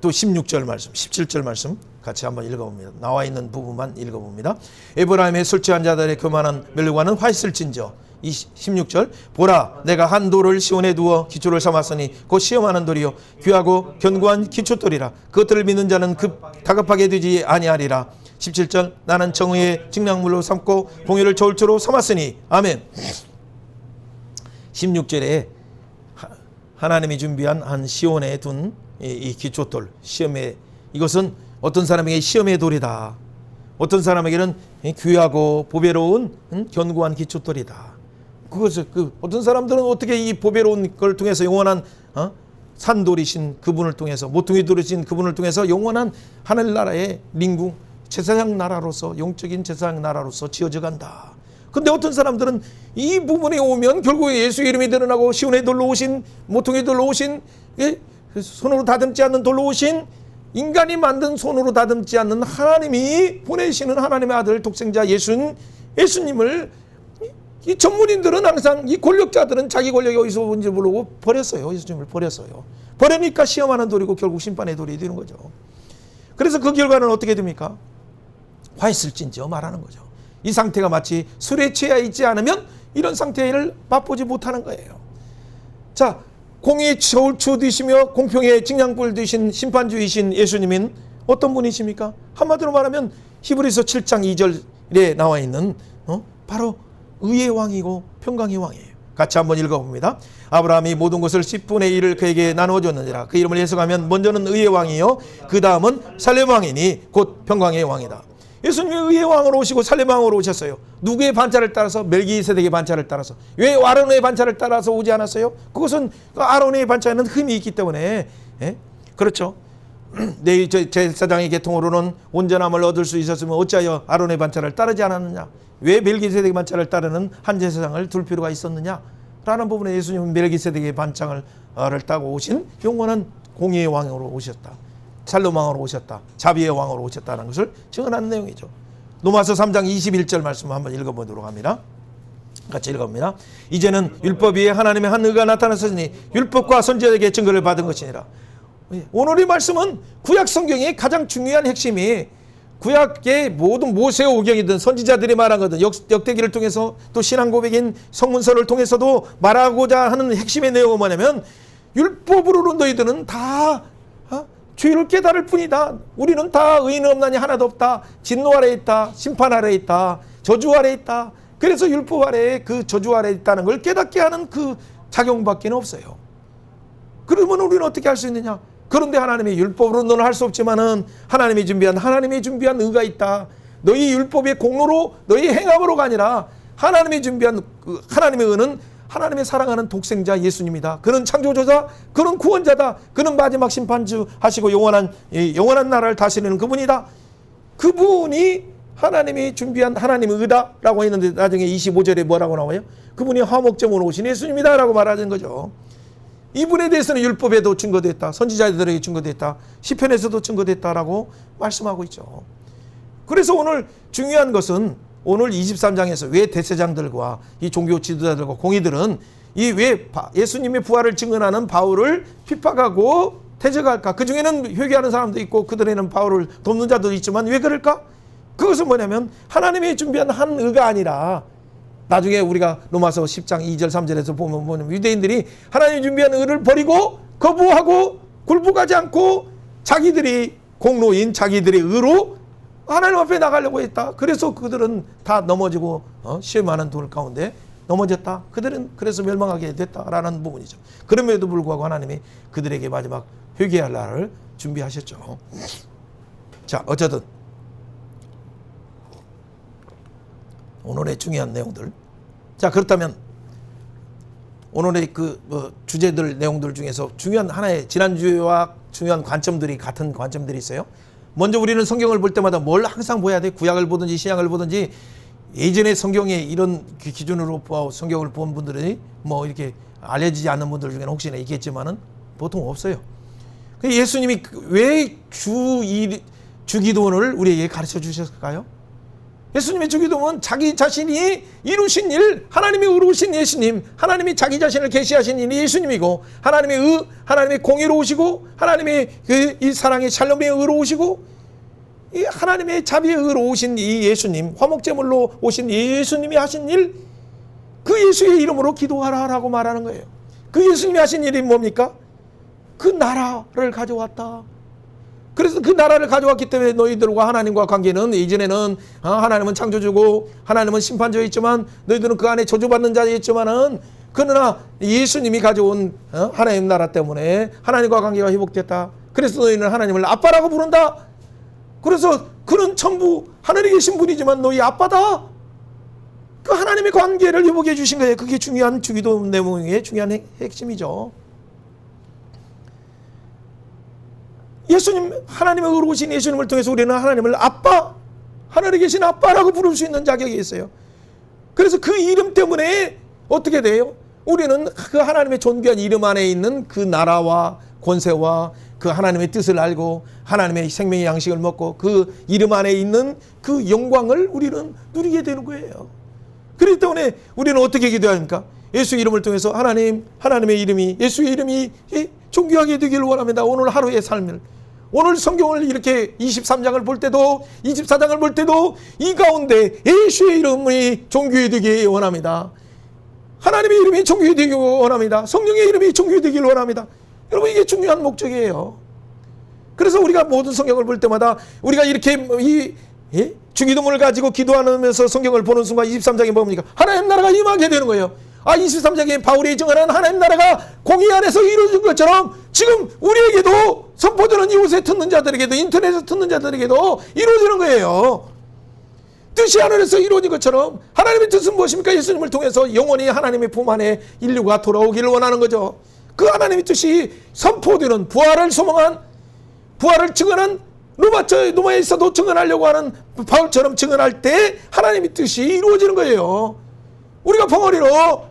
또 16절 말씀, 17절 말씀 같이 한번 읽어봅니다. 나와 있는 부분만 읽어봅니다. 에브라임의 술 취한 자들의 교만한 멸류관은 화 있을진저. 16절, 보라 내가 한 돌을 시온에 두어 기초를 삼았으니 곧 시험하는 돌이요 귀하고 견고한 기초돌이라. 그것들을 믿는 자는 다급하게 되지 아니하리라. 17절, 나는 정의의 직량물로 삼고 공의를 저울추로 삼았으니. 아멘. 16절에 하나님이 준비한 한 시온에 둔 이 기초돌, 시험의, 이것은 어떤 사람에게 시험의 돌이다. 어떤 사람에게는 귀하고 보배로운 견고한 기초돌이다. 그것을 어떤 사람들은 어떻게 이 보배로운 걸 통해서 영원한 산돌이신 그분을 통해서, 모퉁이 돌이신 그분을 통해서 영원한 하늘나라의 링궁 제사장 나라로서, 영적인 제사장 나라로서 지어져 간다. 근데 어떤 사람들은 이 부분에 오면 결국에 예수 이름이 드러나고 시온의 돌로 오신, 모퉁이 돌로 오신, 손으로 다듬지 않는 돌로 오신, 인간이 만든 손으로 다듬지 않는 하나님이 보내시는 하나님의 아들 독생자 예수님을, 이 전문인들은 항상, 이 권력자들은 자기 권력이 어디서 온지 모르고 버렸어요. 예수님을 버렸어요. 버리니까 시험하는 돌이고 결국 심판의 돌이 되는 거죠. 그래서 그 결과는 어떻게 됩니까? 화 있을진저 말하는 거죠. 이 상태가 마치 술에 취해 있지 않으면 이런 상태를 맛보지 못하는 거예요. 자, 공의 저울추 드시며 공평의 직량불 드신 심판주이신 예수님은 어떤 분이십니까? 한마디로 말하면 히브리서 7장 2절에 나와 있는 바로 의의 왕이고 평강의 왕이에요. 같이 한번 읽어봅니다. 아브라함이 모든 것을 10분의 1을 그에게 나누어 줬느니라. 그 이름을 해석하면 먼저는 의의 왕이요 그 다음은 살렘 왕이니 곧 평강의 왕이다. 예수님이 의의 왕으로 오시고 살렘 왕으로 오셨어요. 누구의 반차를 따라서? 멜기세덱의 반차를 따라서. 왜 아론의 반차를 따라서 오지 않았어요? 그것은 아론의 반차에는 흠이 있기 때문에. 그렇죠. 내 제사장의 계통으로는 온전함을 얻을 수 있었으면 어찌하여 아론의 반차를 따르지 않았느냐? 왜 멜기세덱의 반차를 따르는 한 제사장을 둘 필요가 있었느냐? 라는 부분에 예수님은 멜기세덱의 반창을 따고 오신 영원한 공의의 왕으로 오셨다. 살롬 왕으로 오셨다. 자비의 왕으로 오셨다는 것을 증언하는 내용이죠. 로마서 3장 21절 말씀 한번 읽어보도록 합니다. 같이 읽어봅니다. 이제는 율법 위에 하나님의 한 의가 나타났으니 율법과 선지자에게 증거를 받은 것이니라. 오늘의 말씀은 구약 성경의 가장 중요한 핵심이 구약의 모든 모세의 오경이든 선지자들이 말한 거든 역대기를 통해서 또 신앙 고백인 성문서를 통해서도 말하고자 하는 핵심의 내용은 뭐냐면 율법으로 너희들은 다 죄를 깨달을 뿐이다. 우리는 다 의인은 없나니 하나도 없다. 진노 아래에 있다. 심판 아래에 있다. 저주 아래에 있다. 그래서 율법 아래에 그 저주 아래에 있다는 걸 깨닫게 하는 그 작용밖에 없어요. 그러면 우리는 어떻게 할 수 있느냐? 그런데 하나님이 율법으로 너는 할 수 없지만은 하나님이 준비한 의가 있다. 너희 율법의 공로로 너희 행함으로가 아니라 하나님이 준비한 그 하나님의 의는 하나님의 사랑하는 독생자 예수님이다. 그는 창조주다. 그는 구원자다. 그는 마지막 심판주 하시고 영원한 나라를 다스리는 그분이다. 그분이 하나님이 준비한 하나님의 의다라고 했는데 나중에 25절에 뭐라고 나와요? 그분이 화목제물로 오신 예수님이다 라고 말하는 거죠. 이분에 대해서는 율법에도 증거됐다. 선지자들에게 증거됐다. 시편에서도 증거됐다라고 말씀하고 있죠. 그래서 오늘 중요한 것은 오늘 23장에서 왜 대제사장들과 이 종교 지도자들과 공의들은 이 왜 예수님의 부활을 증언하는 바울을 핍박하고 퇴적할까? 그 중에는 회개하는 사람도 있고 그들에는 바울을 돕는 자도 있지만 왜 그럴까? 그것은 뭐냐면 하나님이 준비한 한 의가 아니라 나중에 우리가 로마서 10장 2절 3절에서 보면 유대인들이 하나님이 준비한 의를 버리고 거부하고 굴복하지 않고 자기들이 공로인 자기들의 의로 하나님 앞에 나가려고 했다. 그래서 그들은 다 넘어지고 시험하는 돌 가운데 넘어졌다. 그들은 그래서 멸망하게 됐다라는 부분이죠. 그럼에도 불구하고 하나님이 그들에게 마지막 회개할 날을 준비하셨죠. 자, 어쨌든 오늘의 중요한 내용들. 자, 그렇다면 오늘의 주제들 내용들 중에서 중요한 하나의 지난주와 중요한 관점들이 같은 관점들이 있어요. 먼저 우리는 성경을 볼 때마다 뭘 항상 보야 돼? 구약을 보든지 신약을 보든지 예전에 성경에 이런 기준으로 성경을 본 분들이 뭐 이렇게 알려지지 않는 분들 중에는 혹시나 있겠지만은 보통 없어요. 예수님이 왜 주기도문을 우리에게 가르쳐 주셨을까요? 예수님의 주기도문은 자기 자신이 이루신 일, 하나님이 이루신 예수님, 하나님이 자기 자신을 계시하신 일이 예수님이고 하나님의 공의로우시고 하나님의 이 사랑의 샬롬의 의로우시고 이 하나님의 자비의 의로우신 이 예수님, 화목제물로 오신 예수님이 하신 일, 그 예수의 이름으로 기도하라라고 말하는 거예요. 그 예수님이 하신 일이 뭡니까? 그 나라를 가져왔다. 그래서 그 나라를 가져왔기 때문에 너희들과 하나님과 관계는 이전에는 하나님은 창조주고 하나님은 심판주였지만 너희들은 그 안에 저주받는 자였지만은 그러나 예수님이 가져온 하나님 나라 때문에 하나님과 관계가 회복됐다. 그래서 너희는 하나님을 아빠라고 부른다. 그래서 그는 전부 하늘에 계신 분이지만 너희 아빠다. 그 하나님의 관계를 회복해 주신 거예요. 그게 중요한 주기도 내용의 중요한 핵심이죠. 예수님, 하나님의 의로우신 예수님을 통해서 우리는 하나님을 아빠, 하늘에 계신 아빠라고 부를 수 있는 자격이 있어요. 그래서 그 이름 때문에 어떻게 돼요? 우리는 그 하나님의 존귀한 이름 안에 있는 그 나라와 권세와 그 하나님의 뜻을 알고 하나님의 생명의 양식을 먹고 그 이름 안에 있는 그 영광을 우리는 누리게 되는 거예요. 그렇기 때문에 우리는 어떻게 기도합니까? 예수 이름을 통해서 하나님의 이름이, 예수의 이름이 존귀하게 되기를 원합니다. 오늘 하루의 삶을, 오늘 성경을 이렇게 23장을 볼 때도 24장을 볼 때도 이 가운데 예수의 이름이 존귀되기 원합니다. 하나님의 이름이 존귀되기 원합니다. 성령의 이름이 존귀되기를 원합니다. 여러분, 이게 중요한 목적이에요. 그래서 우리가 모든 성경을 볼 때마다 우리가 이렇게 주기도문을 가지고 기도하면서 성경을 보는 순간 23장에 뭡니까? 하나님 나라가 임하게 되는 거예요. 23장에 바울이 증언한 하나님 나라가 공의 안에서 이루어진 것처럼 지금 우리에게도 선포되는 이웃에 듣는 자들에게도 인터넷에서 듣는 자들에게도 이루어지는 거예요. 뜻이 하늘에서 이루어진 것처럼 하나님의 뜻은 무엇입니까? 예수님을 통해서 영원히 하나님의 품 안에 인류가 돌아오기를 원하는 거죠. 그 하나님의 뜻이 선포되는 부활을 소망한, 부활을 증언한 로마에서도 증언하려고 하는 바울처럼 증언할 때 하나님의 뜻이 이루어지는 거예요. 우리가 벙어리로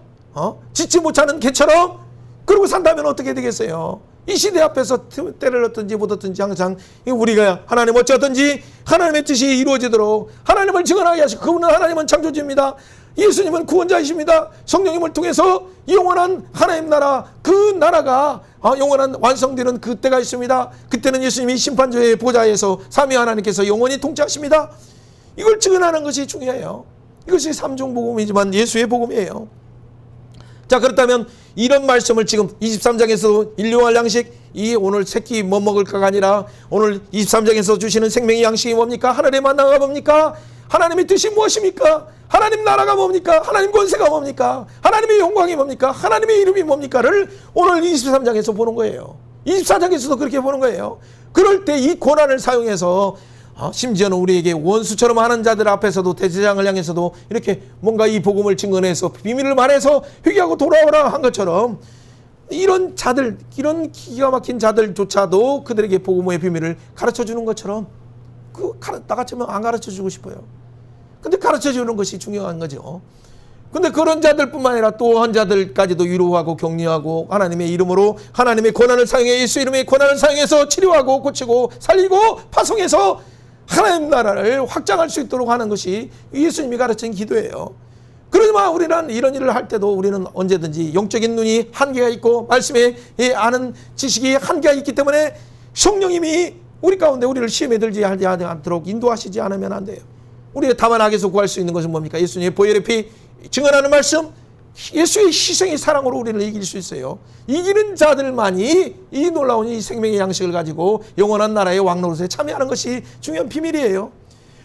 짓지 못하는 개처럼 그러고 산다면 어떻게 되겠어요? 이 시대 앞에서 때를 얻든지 못 얻든지 항상 우리가 하나님 어찌하든지 하나님의 뜻이 이루어지도록 하나님을 증언하게 하시고, 그분은 하나님은 창조주입니다. 예수님은 구원자이십니다. 성령님을 통해서 영원한 하나님 나라, 그 나라가 영원한 완성되는 그때가 있습니다. 그때는 예수님이 심판조의 보좌에서 삼위 하나님께서 영원히 통치하십니다. 이걸 증언하는 것이 중요해요. 이것이 삼중복음이지만 예수의 복음이에요. 자, 그렇다면 이런 말씀을 지금 23장에서 일용할 양식, 이 오늘 새끼 뭐 먹을까가 아니라 오늘 23장에서 주시는 생명의 양식이 뭡니까? 하늘의 만나가 뭡니까? 하나님의 뜻이 무엇입니까? 하나님 나라가 뭡니까? 하나님 권세가 뭡니까? 하나님의 영광이 뭡니까? 하나님의 이름이 뭡니까를 오늘 23장에서 보는 거예요. 24장에서도 그렇게 보는 거예요. 그럴 때 이 고난을 사용해서 심지어는 우리에게 원수처럼 하는 자들 앞에서도, 대제장을 향해서도 이렇게 뭔가 이 복음을 증언해서 비밀을 말해서 회개하고 돌아오라 한 것처럼, 이런 자들, 이런 기가 막힌 자들조차도 그들에게 복음의 비밀을 가르쳐 주는 것처럼, 나같으면 안 가르쳐 주고 싶어요. 근데 가르쳐 주는 것이 중요한 거죠. 근데 그런 자들뿐만 아니라 또 한 자들까지도 위로하고 격려하고, 하나님의 이름으로 하나님의 권한을 사용해, 예수 이름의 권한을 사용해서 치료하고 고치고 살리고 파송해서 하나님 나라를 확장할 수 있도록 하는 것이 예수님이 가르친 기도예요. 그러지만 우리는 이런 일을 할 때도 우리는 언제든지 영적인 눈이 한계가 있고 말씀에 아는 지식이 한계가 있기 때문에 성령님이 우리 가운데 우리를 시험에 들지 않도록 인도하시지 않으면 안 돼요. 우리의 다만 악에서 구할 수 있는 것은 뭡니까? 예수님의 보혈의 피, 증언하는 말씀, 예수의 희생의 사랑으로 우리를 이길 수 있어요. 이기는 자들만이 이 놀라운 이 생명의 양식을 가지고 영원한 나라의 왕노릇에 참여하는 것이 중요한 비밀이에요.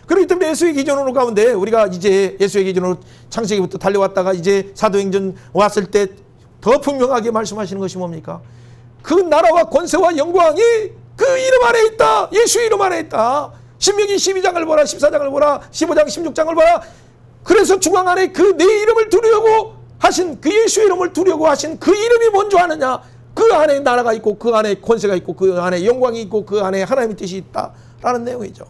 그렇기 때문에 예수의 기준으로 가운데 우리가 이제 예수의 기준으로 창세기부터 달려왔다가 이제 사도행전 왔을 때 더 분명하게 말씀하시는 것이 뭡니까? 그 나라와 권세와 영광이 그 이름 안에 있다. 예수 이름 안에 있다. 신명기 12장을 보라, 14장을 보라, 15장, 16장을 보라. 그래서 중앙 안에 그 내 이름을 두려고 하신, 그 예수 이름을 두려고 하신 그 이름이 뭔지 아느냐? 그 안에 나라가 있고, 그 안에 권세가 있고, 그 안에 영광이 있고, 그 안에 하나님의 뜻이 있다라는 내용이죠.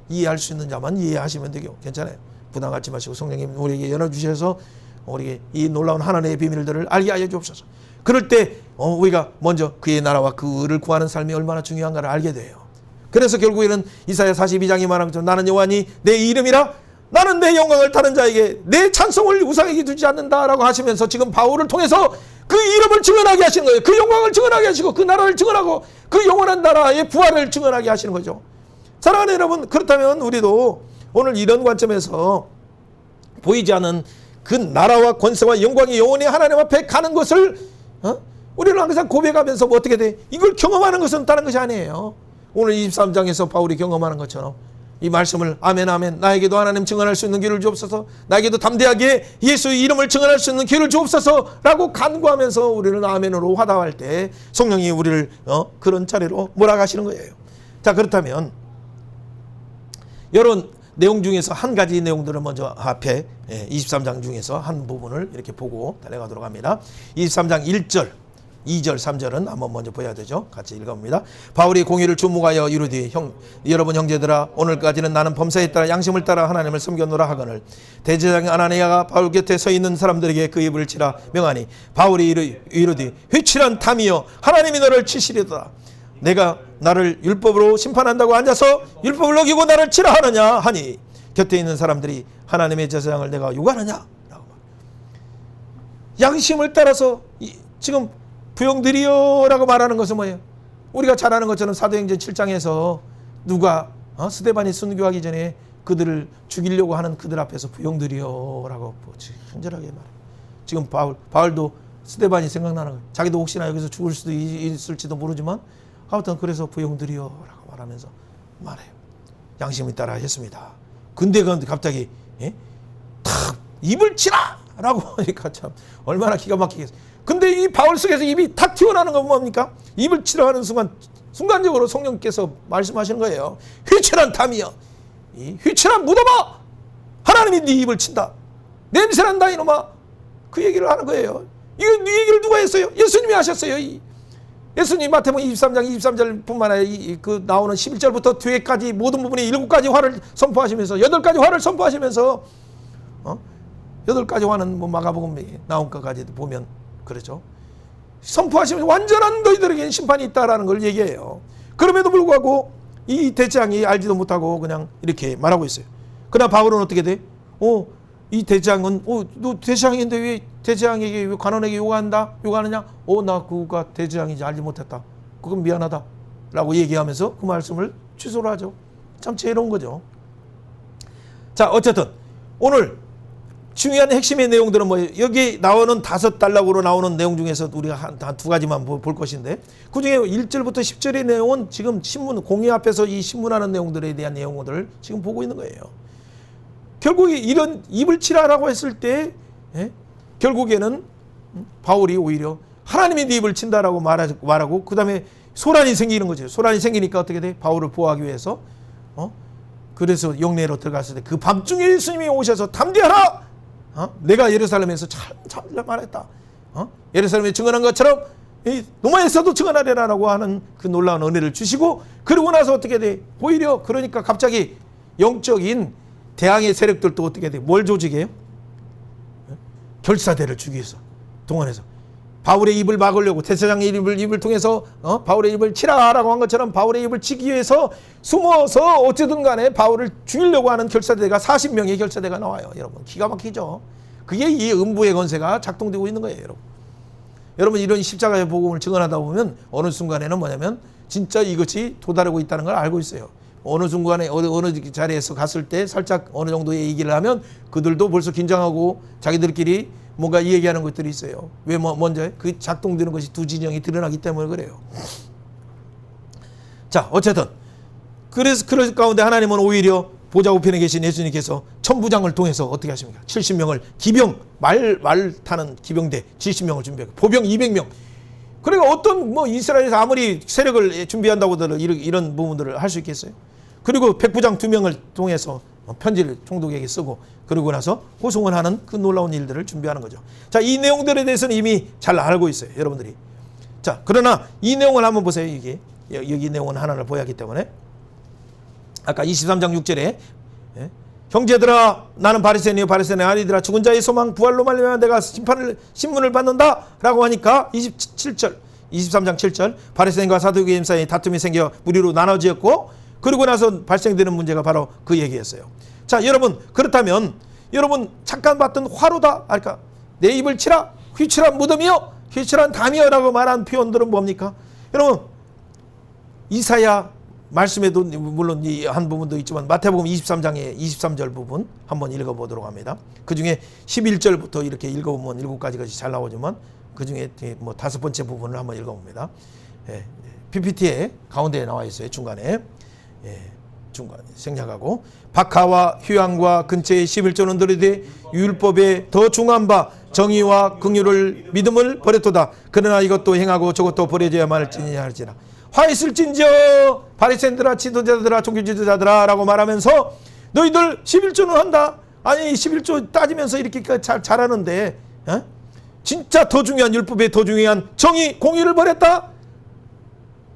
이해할 수 있는 자만 이해하시면 되고 괜찮아요. 부담 갖지 마시고 성령님 우리에게 열어주셔서 우리에게 이 놀라운 하나님의 비밀들을 알게 하여 주옵소서. 그럴 때 우리가 먼저 그의 나라와 그를 구하는 삶이 얼마나 중요한가를 알게 돼요. 그래서 결국에는 이사야 42장이 말한 것처럼 나는 여호와니 내 이름이라, 나는 내 영광을 타는 자에게 내 찬송을 우상에게 두지 않는다라고 하시면서 지금 바울을 통해서 그 이름을 증언하게 하시는 거예요. 그 영광을 증언하게 하시고 그 나라를 증언하고 그 영원한 나라의 부활을 증언하게 하시는 거죠. 사랑하는 여러분, 그렇다면 우리도 오늘 이런 관점에서 보이지 않는 그 나라와 권세와 영광이 영원히 하나님 앞에 가는 것을 우리는 항상 고백하면서 뭐 어떻게 돼? 이걸 경험하는 것은 다른 것이 아니에요. 오늘 23장에서 바울이 경험하는 것처럼 이 말씀을 아멘 아멘, 나에게도 하나님 증언할 수 있는 기회를 주옵소서, 나에게도 담대하게 예수의 이름을 증언할 수 있는 기회를 주옵소서 라고 간구하면서 우리는 아멘으로 화답할 때 성령이 우리를 그런 차례로 몰아가시는 거예요. 자, 그렇다면 이런 내용 중에서 한 가지 내용들을 먼저 앞에 23장 중에서 한 부분을 이렇게 보고 달려가도록 합니다. 23장 1절, 2절, 3절은 한번 먼저 보여야 되죠. 같이 읽어봅니다. 바울이 공의를 주목하여 이르되 여러분 형제들아, 오늘까지는 나는 범사에 따라 양심을 따라 하나님을 섬겼노라 하거늘 대제사장 아나니아가 바울 곁에 서 있는 사람들에게 그 입을 치라 명하니 바울이 이르되 회칠한 탐이여 하나님이 너를 치시리로다. 내가 나를 율법으로 심판한다고 앉아서 율법을 어기고 나를 치라 하느냐 하니 곁에 있는 사람들이 하나님의 제사장을 내가 욕하느냐 라고. 양심을 따라서 지금 부용드리요 라고 말하는 것은 뭐예요? 우리가 잘 아는 것처럼 사도행전 7장에서 누가 스데반이 순교하기 전에 그들을 죽이려고 하는 그들 앞에서 부용드리요 라고 친절하게 말해요. 지금 바울도 스데반이 생각나는 거예요. 자기도 혹시나 여기서 죽을 수도 있을지도 모르지만 아무튼 그래서 부용드리요 라고 말하면서 말해요. 양심에 따라 했습니다. 근데 갑자기 탁 입을 치라 라고 하니까 참 얼마나 기가 막히겠어요. 근데 이 바울 속에서 입이 탁 튀어나오는 건 뭡니까? 입을 치라 하는 순간적으로 성령께서 말씀하시는 거예요. 휘칠한 탐이여, 이 휘칠한 무덤아, 하나님이 네 입을 친다, 냄새난다 이놈아, 그 얘기를 하는 거예요. 이거 네 얘기를 누가 했어요? 예수님이 하셨어요. 예수님 마태복음 23장 23절뿐만 아니라 그 나오는 11절부터 뒤에까지 모든 부분에 7가지 화를 선포하시면서 8가지 화를 선포하시면서 8가지 화는 뭐 마가복음에 나온 것까지도 보면 그렇죠. 선포하시면 완전한 너희들에게는 심판이 있다라는 걸 얘기해요. 그럼에도 불구하고 이 대장이 알지도 못하고 그냥 이렇게 말하고 있어요. 그러나 바울은 어떻게 돼? 이 대장은 너 대장인데 왜 대장에게 왜 관원에게 요구하느냐? 나 그가 대장인지 알지 못했다. 그건 미안하다. 라고 얘기하면서 그 말씀을 취소를 하죠. 참 지혜로운 거죠. 자, 어쨌든 오늘 중요한 핵심의 내용들은 뭐예요? 여기 나오는 5단락으로 나오는 내용 중에서 우리가 한 2가지만 볼 것인데, 그 중에 1절부터 10절의 내용은 지금 신문, 공의 앞에서 이 신문하는 내용들에 대한 내용들을 지금 보고 있는 거예요. 결국에 이런 입을 치라라고 했을 때, 결국에는 바울이 오히려 하나님이 네 입을 친다라고 말하고, 그 다음에 소란이 생기는 거죠. 소란이 생기니까 어떻게 돼? 바울을 보호하기 위해서, 그래서 영내로 들어갔을 때 그 밤중에 예수님이 오셔서 담대하라! 내가 예루살렘에서 잘 말했다. 예루살렘에 증언한 것처럼 로마에서도 증언하리라라고 하는 그 놀라운 은혜를 주시고, 그러고 나서 어떻게 돼? 오히려 그러니까 갑자기 영적인 대항의 세력들도 어떻게 돼? 뭘 조직해요? 결사대를 주기 위해서 동원해서 바울의 입을 막으려고, 대제사장의 입을 통해서 바울의 입을 치라라고 한 것처럼 바울의 입을 치기 위해서 숨어서 어쨌든 간에 바울을 죽이려고 하는 결사대가 40명의 결사대가 나와요. 여러분 기가 막히죠. 그게 이 음부의 권세가 작동되고 있는 거예요. 여러분 이런 십자가의 복음을 증언하다 보면 어느 순간에는 뭐냐면 진짜 이것이 도달하고 있다는 걸 알고 있어요. 어느 순간에 어느 자리에서 갔을 때 살짝 어느 정도의 얘기를 하면 그들도 벌써 긴장하고 자기들끼리 뭔가 얘기하는 것들이 있어요. 왜 먼저 그 작동되는 것이 두 진영이 드러나기 때문에 그래요. 자, 어쨌든 그래서 그럴 가운데 하나님은 오히려 보좌 우편에 계신 예수님께서 천부장을 통해서 어떻게 하십니까? 70명을 기병 말 타는 기병대 70명을 준비하고 보병 200명. 그러니까 어떤 이스라엘에서 아무리 세력을 준비한다고들 이런 부분들을 할 수 있겠어요? 그리고 백부장 2명을 통해서 편지를 총독에게 쓰고 그러고 나서 호송을 하는 그 놀라운 일들을 준비하는 거죠. 자, 이 내용들에 대해서는 이미 잘 알고 있어요, 여러분들이. 자, 그러나 이 내용을 한번 보세요. 이게 여기 내용은 하나를 보여야 하기 때문에 아까 23장 6절에 형제들아 나는 바리새인이요 바리새인이 아니더라 죽은 자의 소망 부활로 말미암아 내가 신문을 받는다 라고 하니까 23장 7절 바리새인과 사두개인 사이에 다툼이 생겨 무리로 나눠지었고 그러고 나서 발생되는 문제가 바로 그 얘기였어요. 자, 여러분 그렇다면 여러분 잠깐 봤던 화로다, 그러니까 내 입을 치라, 휘칠한 무덤이요, 휘칠한 담이요 라고 말한 표현들은 뭡니까? 여러분 이사야 말씀에도 물론 이 한 부분도 있지만 마태복음 23장의 23절 부분 한번 읽어보도록 합니다. 그 중에 11절부터 이렇게 읽어보면 7가지가 잘 나오지만 그 중에 5번째 부분을 한번 읽어봅니다. PPT에 가운데에 나와 있어요. 중간에. 중간에 생략하고 박하와 휴양과 근처의 11조는 들으되 율법에 더 중한 바 정의와 긍휼을 믿음을 버렸도다. 그러나 이것도 행하고 저것도 버려져야만 할지니라. 화 있을진저 바리새인들아 지도자들아 종교 지도자들아 라고 말하면서 너희들 11조는 한다. 아니 11조 따지면서 이렇게 잘하는데 진짜 더 중요한 율법에 더 중요한 정의 공의를 버렸다.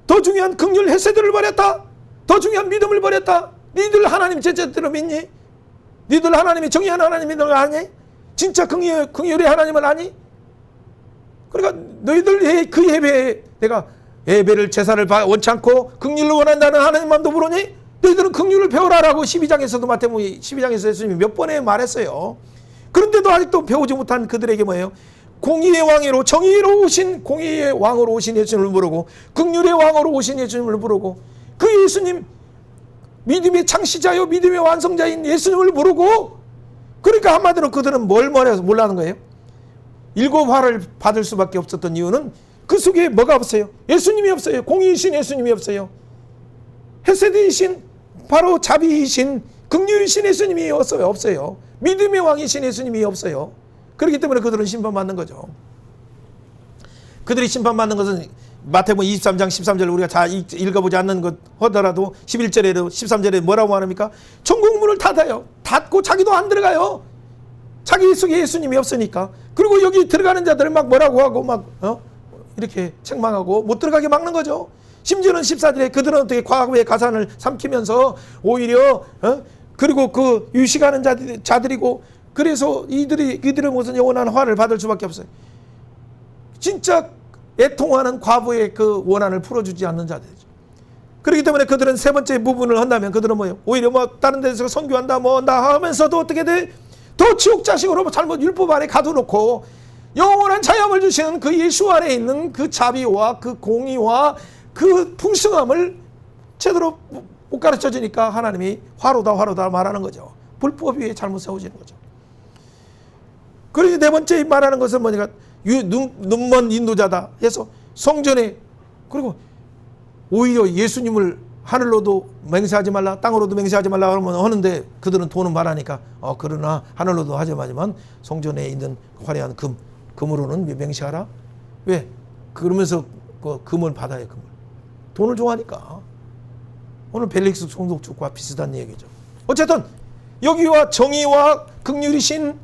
더 중요한 긍휼 헤세드를 버렸다. 더 중요한 믿음을 버렸다. 니들 하나님 제자들을 믿니? 니들 하나님이 정의한 하나님이 너 아니? 진짜 긍휼의 하나님을 아니? 그러니까 너희들 그 예배에 내가 예배를 제사를 원치 않고 긍휼을 원한다는 하나님만도 부르니? 너희들은 긍휼을 배우라라고 12장에서도 마태복음 12장에서 예수님이 몇 번에 말했어요. 그런데도 아직도 배우지 못한 그들에게 뭐예요? 공의의 왕으로 정의로 오신 공의의 왕으로 오신 예수님을 부르고 긍휼의 왕으로 오신 예수님을 부르고 그 예수님 믿음의 창시자요 믿음의 완성자인 예수님을 부르고 그러니까 한마디로 그들은 뭘 몰라는 거예요? 7화를 받을 수밖에 없었던 이유는 그 속에 뭐가 없어요? 예수님이 없어요. 공의이신 예수님이 없어요. 헤세드이신 바로 자비이신 긍휼이신 예수님이 없어요. 믿음의 왕이신 예수님이 없어요. 그렇기 때문에 그들은 심판받는 거죠. 그들이 심판받는 것은 마태복음 23장 13절 우리가 다 읽어보지 않는 것 하더라도 11절에 13절에 뭐라고 말합니까? 천국문을 닫아요. 닫고 자기도 안 들어가요. 자기 속에 예수님이 없으니까. 그리고 여기 들어가는 자들을 막 뭐라고 하고 막 이렇게 책망하고 못 들어가게 막는 거죠. 심지어는 14절에 그들은 어떻게 과거의 가산을 삼키면서 오히려 그리고 그 유식하는 자들이고 그래서 이들은 무슨 영원한 화를 받을 수밖에 없어요. 진짜 애통하는 과부의 그 원한을 풀어주지 않는 자들이죠. 그렇기 때문에 그들은 세 번째 부분을 한다면 그들은 뭐예요? 오히려 뭐 다른 데서 선교한다 뭐 나 하면서도 어떻게 돼? 더 지옥 자식으로 잘못 율법 안에 가둬놓고 영원한 자유함을 주시는 그 예수 안에 있는 그 자비와 그 공의와 그 풍성함을 제대로 못 가르쳐 주니까 하나님이 화로다 말하는 거죠. 불법 위에 잘못 세워지는 거죠. 그리고 네 번째 말하는 것은 뭐냐면 눈먼 인도자다 해서 성전에, 그리고 오히려 예수님을 하늘로도 맹세하지 말라 땅으로도 맹세하지 말라 그러면 하는데 그들은 돈은 말하니까 그러나 하늘로도 하지 마지만 성전에 있는 화려한 금으로는 맹세하라. 왜? 그러면서 그 금을 받아요. 금을. 돈을 좋아하니까. 오늘 벨릭스 총독주과 비슷한 얘기죠. 어쨌든 여기와 정의와 긍휼이신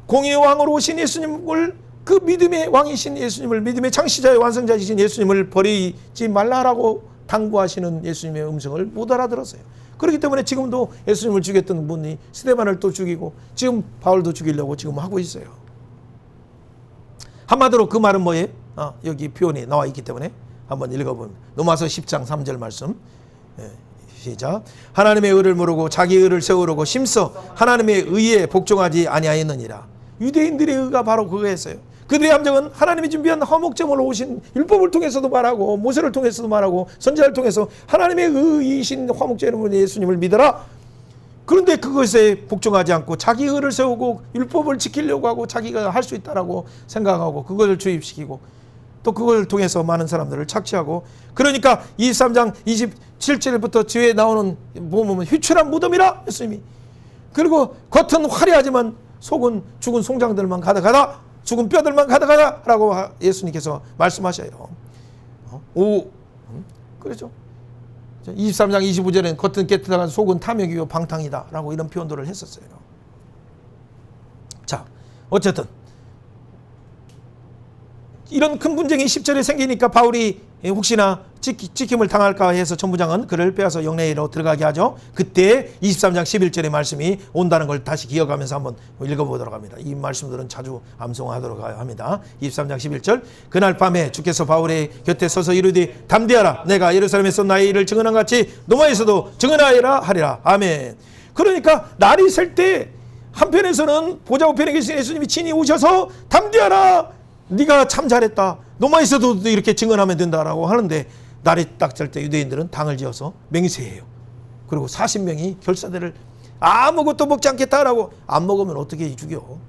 공의의 왕으로 오신 예수님을, 그 믿음의 왕이신 예수님을, 믿음의 창시자의 완성자이신 예수님을 버리지 말라라고 당부하시는 예수님의 음성을 못 알아들었어요. 그렇기 때문에 지금도 예수님을 죽였던 분이 스데반을 또 죽이고 지금 바울도 죽이려고 지금 하고 있어요. 한마디로 그 말은 뭐예요? 여기 표현이 나와 있기 때문에 한번 읽어보면 로마서 10장 3절 말씀. 시작. 하나님의 의를 모르고 자기 의를 세우려고 심써 하나님의 의에 복종하지 아니하였느니라. 유대인들의 의가 바로 그거였어요. 그들의 함정은 하나님이 준비한 화목제물로 오신 율법을 통해서도 말하고 모세를 통해서도 말하고 선지자를 통해서 하나님의 의이신 화목제물 예수님을 믿어라. 그런데 그것에 복종하지 않고 자기 의를 세우고 율법을 지키려고 하고 자기가 할 수 있다라고 생각하고 그것을 주입시키고 또 그걸 통해서 많은 사람들을 착취하고, 그러니까 23장 27절부터 뒤에 나오는 보면 휘출한 무덤이라 예수님이. 그리고 겉은 화려하지만 속은 죽은 송장들만 가득하다, 죽은 뼈들만 가득하다 라고 예수님께서 말씀하셔요. 그렇죠. 23장 25절에는 겉은 깨끗하고 속은 탐욕이요 방탕이다 라고 이런 표현들을 했었어요. 자, 어쨌든 이런 큰 분쟁이 10절에 생기니까 바울이 혹시나 찍힘을 당할까 해서 천부장은 그를 빼앗아 영내로 들어가게 하죠. 그때 23장 11절의 말씀이 온다는 걸 다시 기억하면서 한번 읽어보도록 합니다. 이 말씀들은 자주 암송하도록 합니다. 23장 11절. 그날 밤에 주께서 바울의 곁에 서서 이르되 담대하라. 내가 예루살렘에서 나의 일을 증언한 같이 로마에서도 증언하리라 하리라. 아멘. 그러니까 날이 셀 때 한편에서는 보좌 우편에 계신 예수님이 친히 오셔서 담대하라. 네가 참 잘했다. 로마에서도 이렇게 증언하면 된다라고 하는데 날이 딱 잘 때 유대인들은 당을 지어서 맹세해요. 그리고 40명이 결사대를 아무것도 먹지 않겠다라고, 안 먹으면 어떻게 죽여.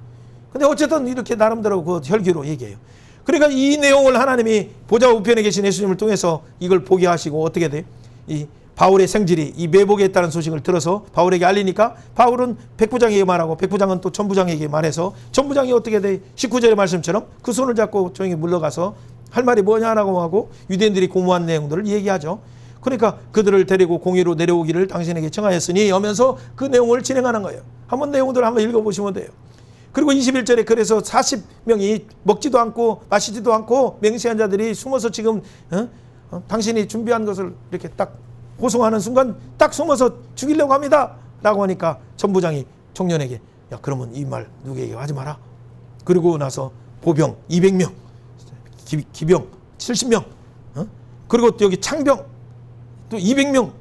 근데 어쨌든 이렇게 나름대로 그 혈기로 얘기해요. 그러니까 이 내용을 하나님이 보좌 우편에 계신 예수님을 통해서 이걸 보게 하시고 어떻게 돼? 이 바울의 생질이 이 매복에 있다는 소식을 들어서 바울에게 알리니까 바울은 백부장에게 말하고 백부장은 또 천부장에게 말해서 천부장이 어떻게 돼? 19절의 말씀처럼 그 손을 잡고 조용히 물러가서 할 말이 뭐냐라고 하고 유대인들이 공모한 내용들을 얘기하죠. 그러니까 그들을 데리고 공의로 내려오기를 당신에게 청하였으니 하면서 그 내용을 진행하는 거예요. 한번 내용들을 한번 읽어보시면 돼요. 그리고 21절에 그래서 40명이 먹지도 않고 마시지도 않고 맹세한 자들이 숨어서 지금 당신이 준비한 것을 이렇게 딱 호송하는 순간 딱 숨어서 죽이려고 합니다 라고 하니까 천부장이 청년에게 야 그러면 이 말 누구에게 하지 마라. 그리고 나서 보병 200명 기병 70명 그리고 또 여기 창병 또 200명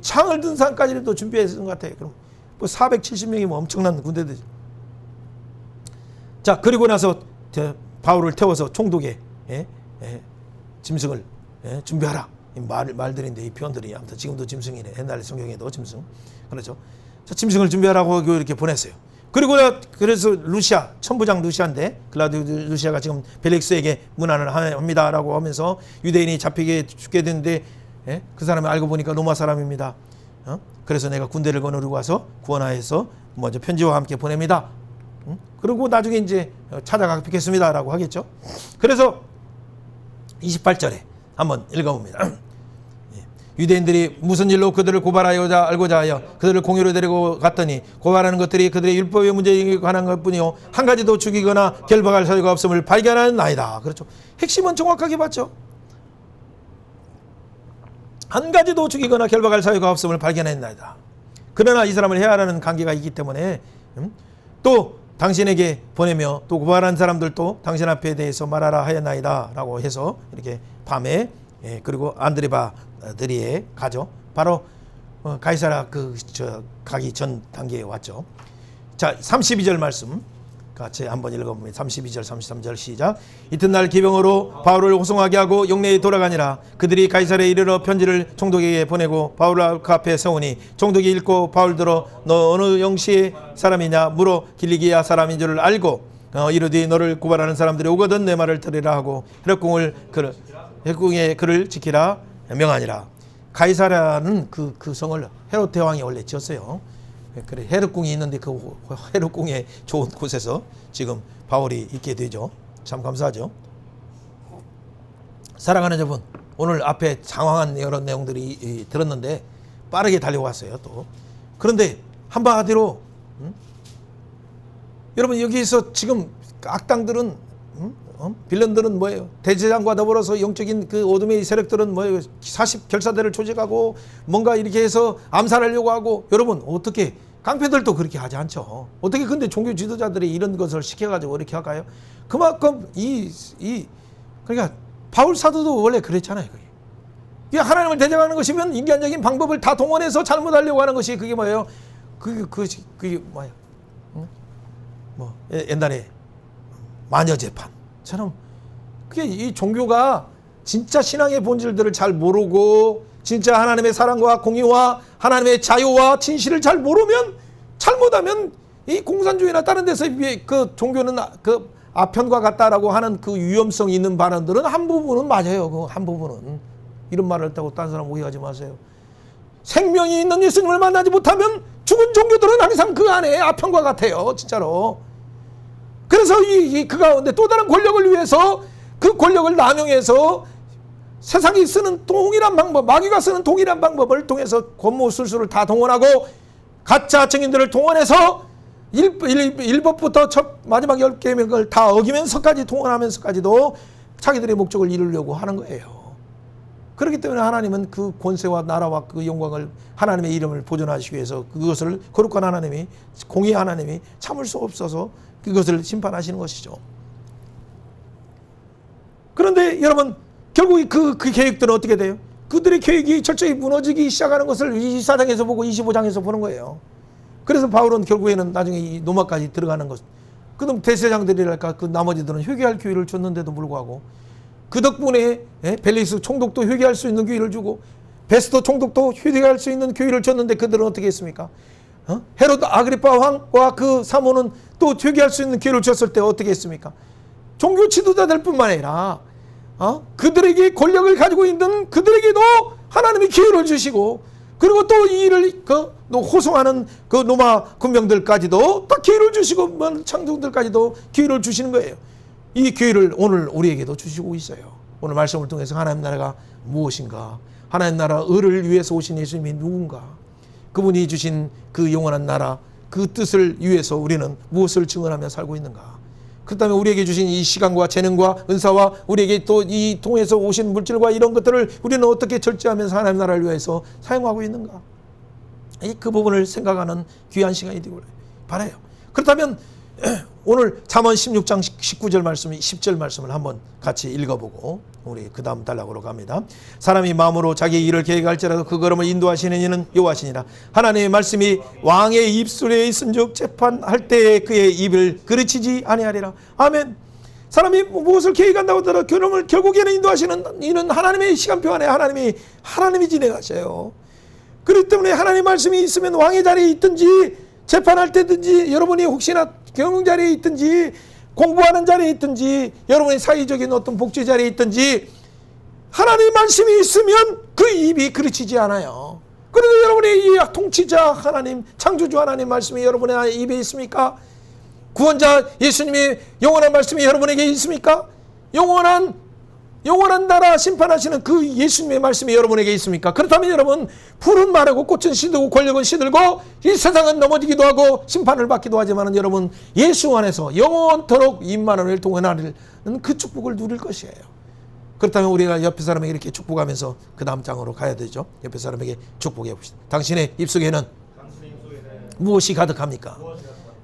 창을 든 사람까지는 또 준비했던 것 같아요. 그럼 뭐 470명이면 엄청난 군대들이죠. 자 그리고 나서 바울을 태워서 총독에 짐승을 준비하라. 말들인데 이 표현들이 아무튼 지금도 짐승이네. 옛날 성경에도 짐승. 그렇죠. 자, 짐승을 준비하라고 이렇게 보냈어요. 그리고 그래서 루시아, 천부장 루시아인데 글라디오 루시아가 지금 벨릭스에게 문안을 합니다라고 하면서 유대인이 잡히게 죽게 됐는데 그 사람이 알고 보니까 로마 사람입니다. 그래서 내가 군대를 거느리고 와서 구원하여서 먼저 편지와 함께 보냅니다. 그리고 나중에 이제 찾아가 뵙겠습니다라고 하겠죠. 그래서 28절에 한번 읽어봅니다. 유대인들이 무슨 일로 그들을 고발하여자 알고자 하여 그들을 공유로 데리고 갔더니 고발하는 것들이 그들의 율법의 문제에 관한 것뿐이요 한 가지도 죽이거나 결박할 사유가 없음을 발견하는 나이다. 그렇죠. 핵심은 정확하게 봤죠. 한 가지도 죽이거나 결박할 사유가 없음을 발견한 나이다. 그러나 이 사람을 해하라는 관계가 있기 때문에 또 당신에게 보내며 또 고발한 사람들도 당신 앞에 대해서 말하라 하였나이다 라고 해서 이렇게 밤에 그리고 안드레바들이 가죠. 바로 가이사랴 가기 전 단계에 왔죠. 자, 32절 말씀 같이 한번 읽어봅니다. 32절 33절 시작. 이튿날 기병으로 바울을 호송하게 하고 영내에 돌아가니라. 그들이 가이사랴에 이르러 편지를 총독에게 보내고 바울 그 앞에 세우니 총독이 읽고 바울들어 너 어느 영시의 사람이냐 물어 길리기아 사람인 줄을 알고 이르되 너를 고발하는 사람들이 오거든 내 말을 들으라 하고 헤롯궁의 그를 지키라 명하니라. 가이사랴는 그 성을 헤롯 대왕이 원래 지었어요. 그래 헤롯궁이 있는데 그 헤롯궁의 좋은 곳에서 지금 바울이 있게 되죠. 참 감사하죠. 사랑하는 여러분, 오늘 앞에 장황한 여러 내용들이 들었는데 빠르게 달려왔어요. 또 그런데 한마디로 여러분 여기서 지금 악당들은 빌런들은 뭐예요? 대제장과 더불어서 영적인 그 어둠의 세력들은 뭐예요? 40 결사대를 조직하고 뭔가 이렇게 해서 암살하려고 하고, 여러분 어떻게 깡패들도 그렇게 하지 않죠. 어떻게 근데 종교 지도자들이 이런 것을 시켜가지고 이렇게 할까요? 그만큼 그러니까 바울 사도도 원래 그랬잖아요. 그게 하나님을 대적하는 것이면 인간적인 방법을 다 동원해서 잘못하려고 하는 것이 그게 뭐예요? 그게 뭐예요? 옛날에 마녀 재판처럼 그게 이 종교가 진짜 신앙의 본질들을 잘 모르고 진짜 하나님의 사랑과 공의와 하나님의 자유와 진실을 잘 모르면 잘못하면 이 공산주의나 다른 데서 그 종교는 그 아편과 같다라고 하는 그 위험성이 있는 발언들은 한 부분은 맞아요. 그 한 부분은 이런 말을 했다고 다른 사람 오해하지 마세요. 생명이 있는 예수님을 만나지 못하면 죽은 종교들은 항상 그 안에 아편과 같아요. 진짜로. 그래서 그 가운데 또 다른 권력을 위해서 그 권력을 남용해서 세상이 쓰는 동일한 방법, 마귀가 쓰는 동일한 방법을 통해서 권모술수를 다 동원하고 가짜 증인들을 동원해서 1법부터 첫 마지막 10계명을 다 어기면서까지 동원하면서까지도 자기들의 목적을 이루려고 하는 거예요. 그렇기 때문에 하나님은 그 권세와 나라와 그 영광을 하나님의 이름을 보존하시기 위해서 그것을 거룩한 하나님이 공의 하나님이 참을 수 없어서 그것을 심판하시는 것이죠. 그런데 여러분 결국 그 계획들은 어떻게 돼요? 그들의 계획이 철저히 무너지기 시작하는 것을 24장에서 보고 25장에서 보는 거예요. 그래서 바울은 결국에는 나중에 이 로마까지 들어가는 것. 그럼 대제장들이랄까 그 나머지들은 회개할 기회를 줬는데도 불구하고 그 덕분에 벨리스 총독도 회개할 수 있는 기회를 주고 베스토 총독도 회개할 수 있는 기회를 줬는데 그들은 어떻게 했습니까? 헤롯 아그리파 왕과 그 사모는 또 회개할 수 있는 기회를 줬을 때 어떻게 했습니까? 종교 지도자들 뿐만 아니라 그들에게 권력을 가지고 있는 그들에게도 하나님이 기회를 주시고, 그리고 또 이 일을 호송하는 그 로마 군병들까지도 딱 기회를 주시고 창조들까지도 기회를 주시는 거예요. 이 기회를 오늘 우리에게도 주시고 있어요. 오늘 말씀을 통해서 하나님 나라가 무엇인가, 하나님 나라 을을 위해서 오신 예수님이 누군가, 그분이 주신 그 영원한 나라 그 뜻을 위해서 우리는 무엇을 증언하며 살고 있는가. 그 다음에 우리에게 주신 이 시간과 재능과 은사와 우리에게 또 이 통해서 오신 물질과 이런 것들을 우리는 어떻게 절제하면서 하나님 나라를 위해서 사용하고 있는가. 그 부분을 생각하는 귀한 시간이 되기를 바라요. 그렇다면 오늘 잠언 16장 19절 말씀, 10절 말씀을 한번 같이 읽어보고 우리 그 다음 단락으로 갑니다. 사람이 마음으로 자기 일을 계획할지라도 그 걸음을 인도하시는 이는 여호와시니라. 하나님의 말씀이 왕의 입술에 있은즉 재판할 때에 그의 입을 그르치지 아니하리라. 아멘. 사람이 무엇을 계획한다고 하더라도 그놈을 결국에는 인도하시는 이는 하나님의 시간표 안에 하나님이 진행하셔요. 그렇기 때문에 하나님의 말씀이 있으면 왕의 자리에 있든지 재판할 때든지 여러분이 혹시나 경영 자리에 있든지 공부하는 자리에 있든지 여러분의 사회적인 어떤 복지 자리에 있든지 하나님의 말씀이 있으면 그 입이 그르치지 않아요. 그런데 여러분의 이 통치자 하나님, 창조주 하나님 말씀이 여러분의 입에 있습니까? 구원자 예수님의 영원한 말씀이 여러분에게 있습니까? 영원한 나라 심판하시는 그 예수님의 말씀이 여러분에게 있습니까? 그렇다면 여러분, 풀은 마르고 꽃은 시들고 권력은 시들고 이 세상은 넘어지기도 하고 심판을 받기도 하지만 여러분 예수 안에서 영원토록 임마누엘 동행하는 그 축복을 누릴 것이에요. 그렇다면 우리가 옆에 사람에게 이렇게 축복하면서 그 다음 장으로 가야 되죠. 옆에 사람에게 축복해 봅시다. 당신의 입속에는 무엇이 가득합니까?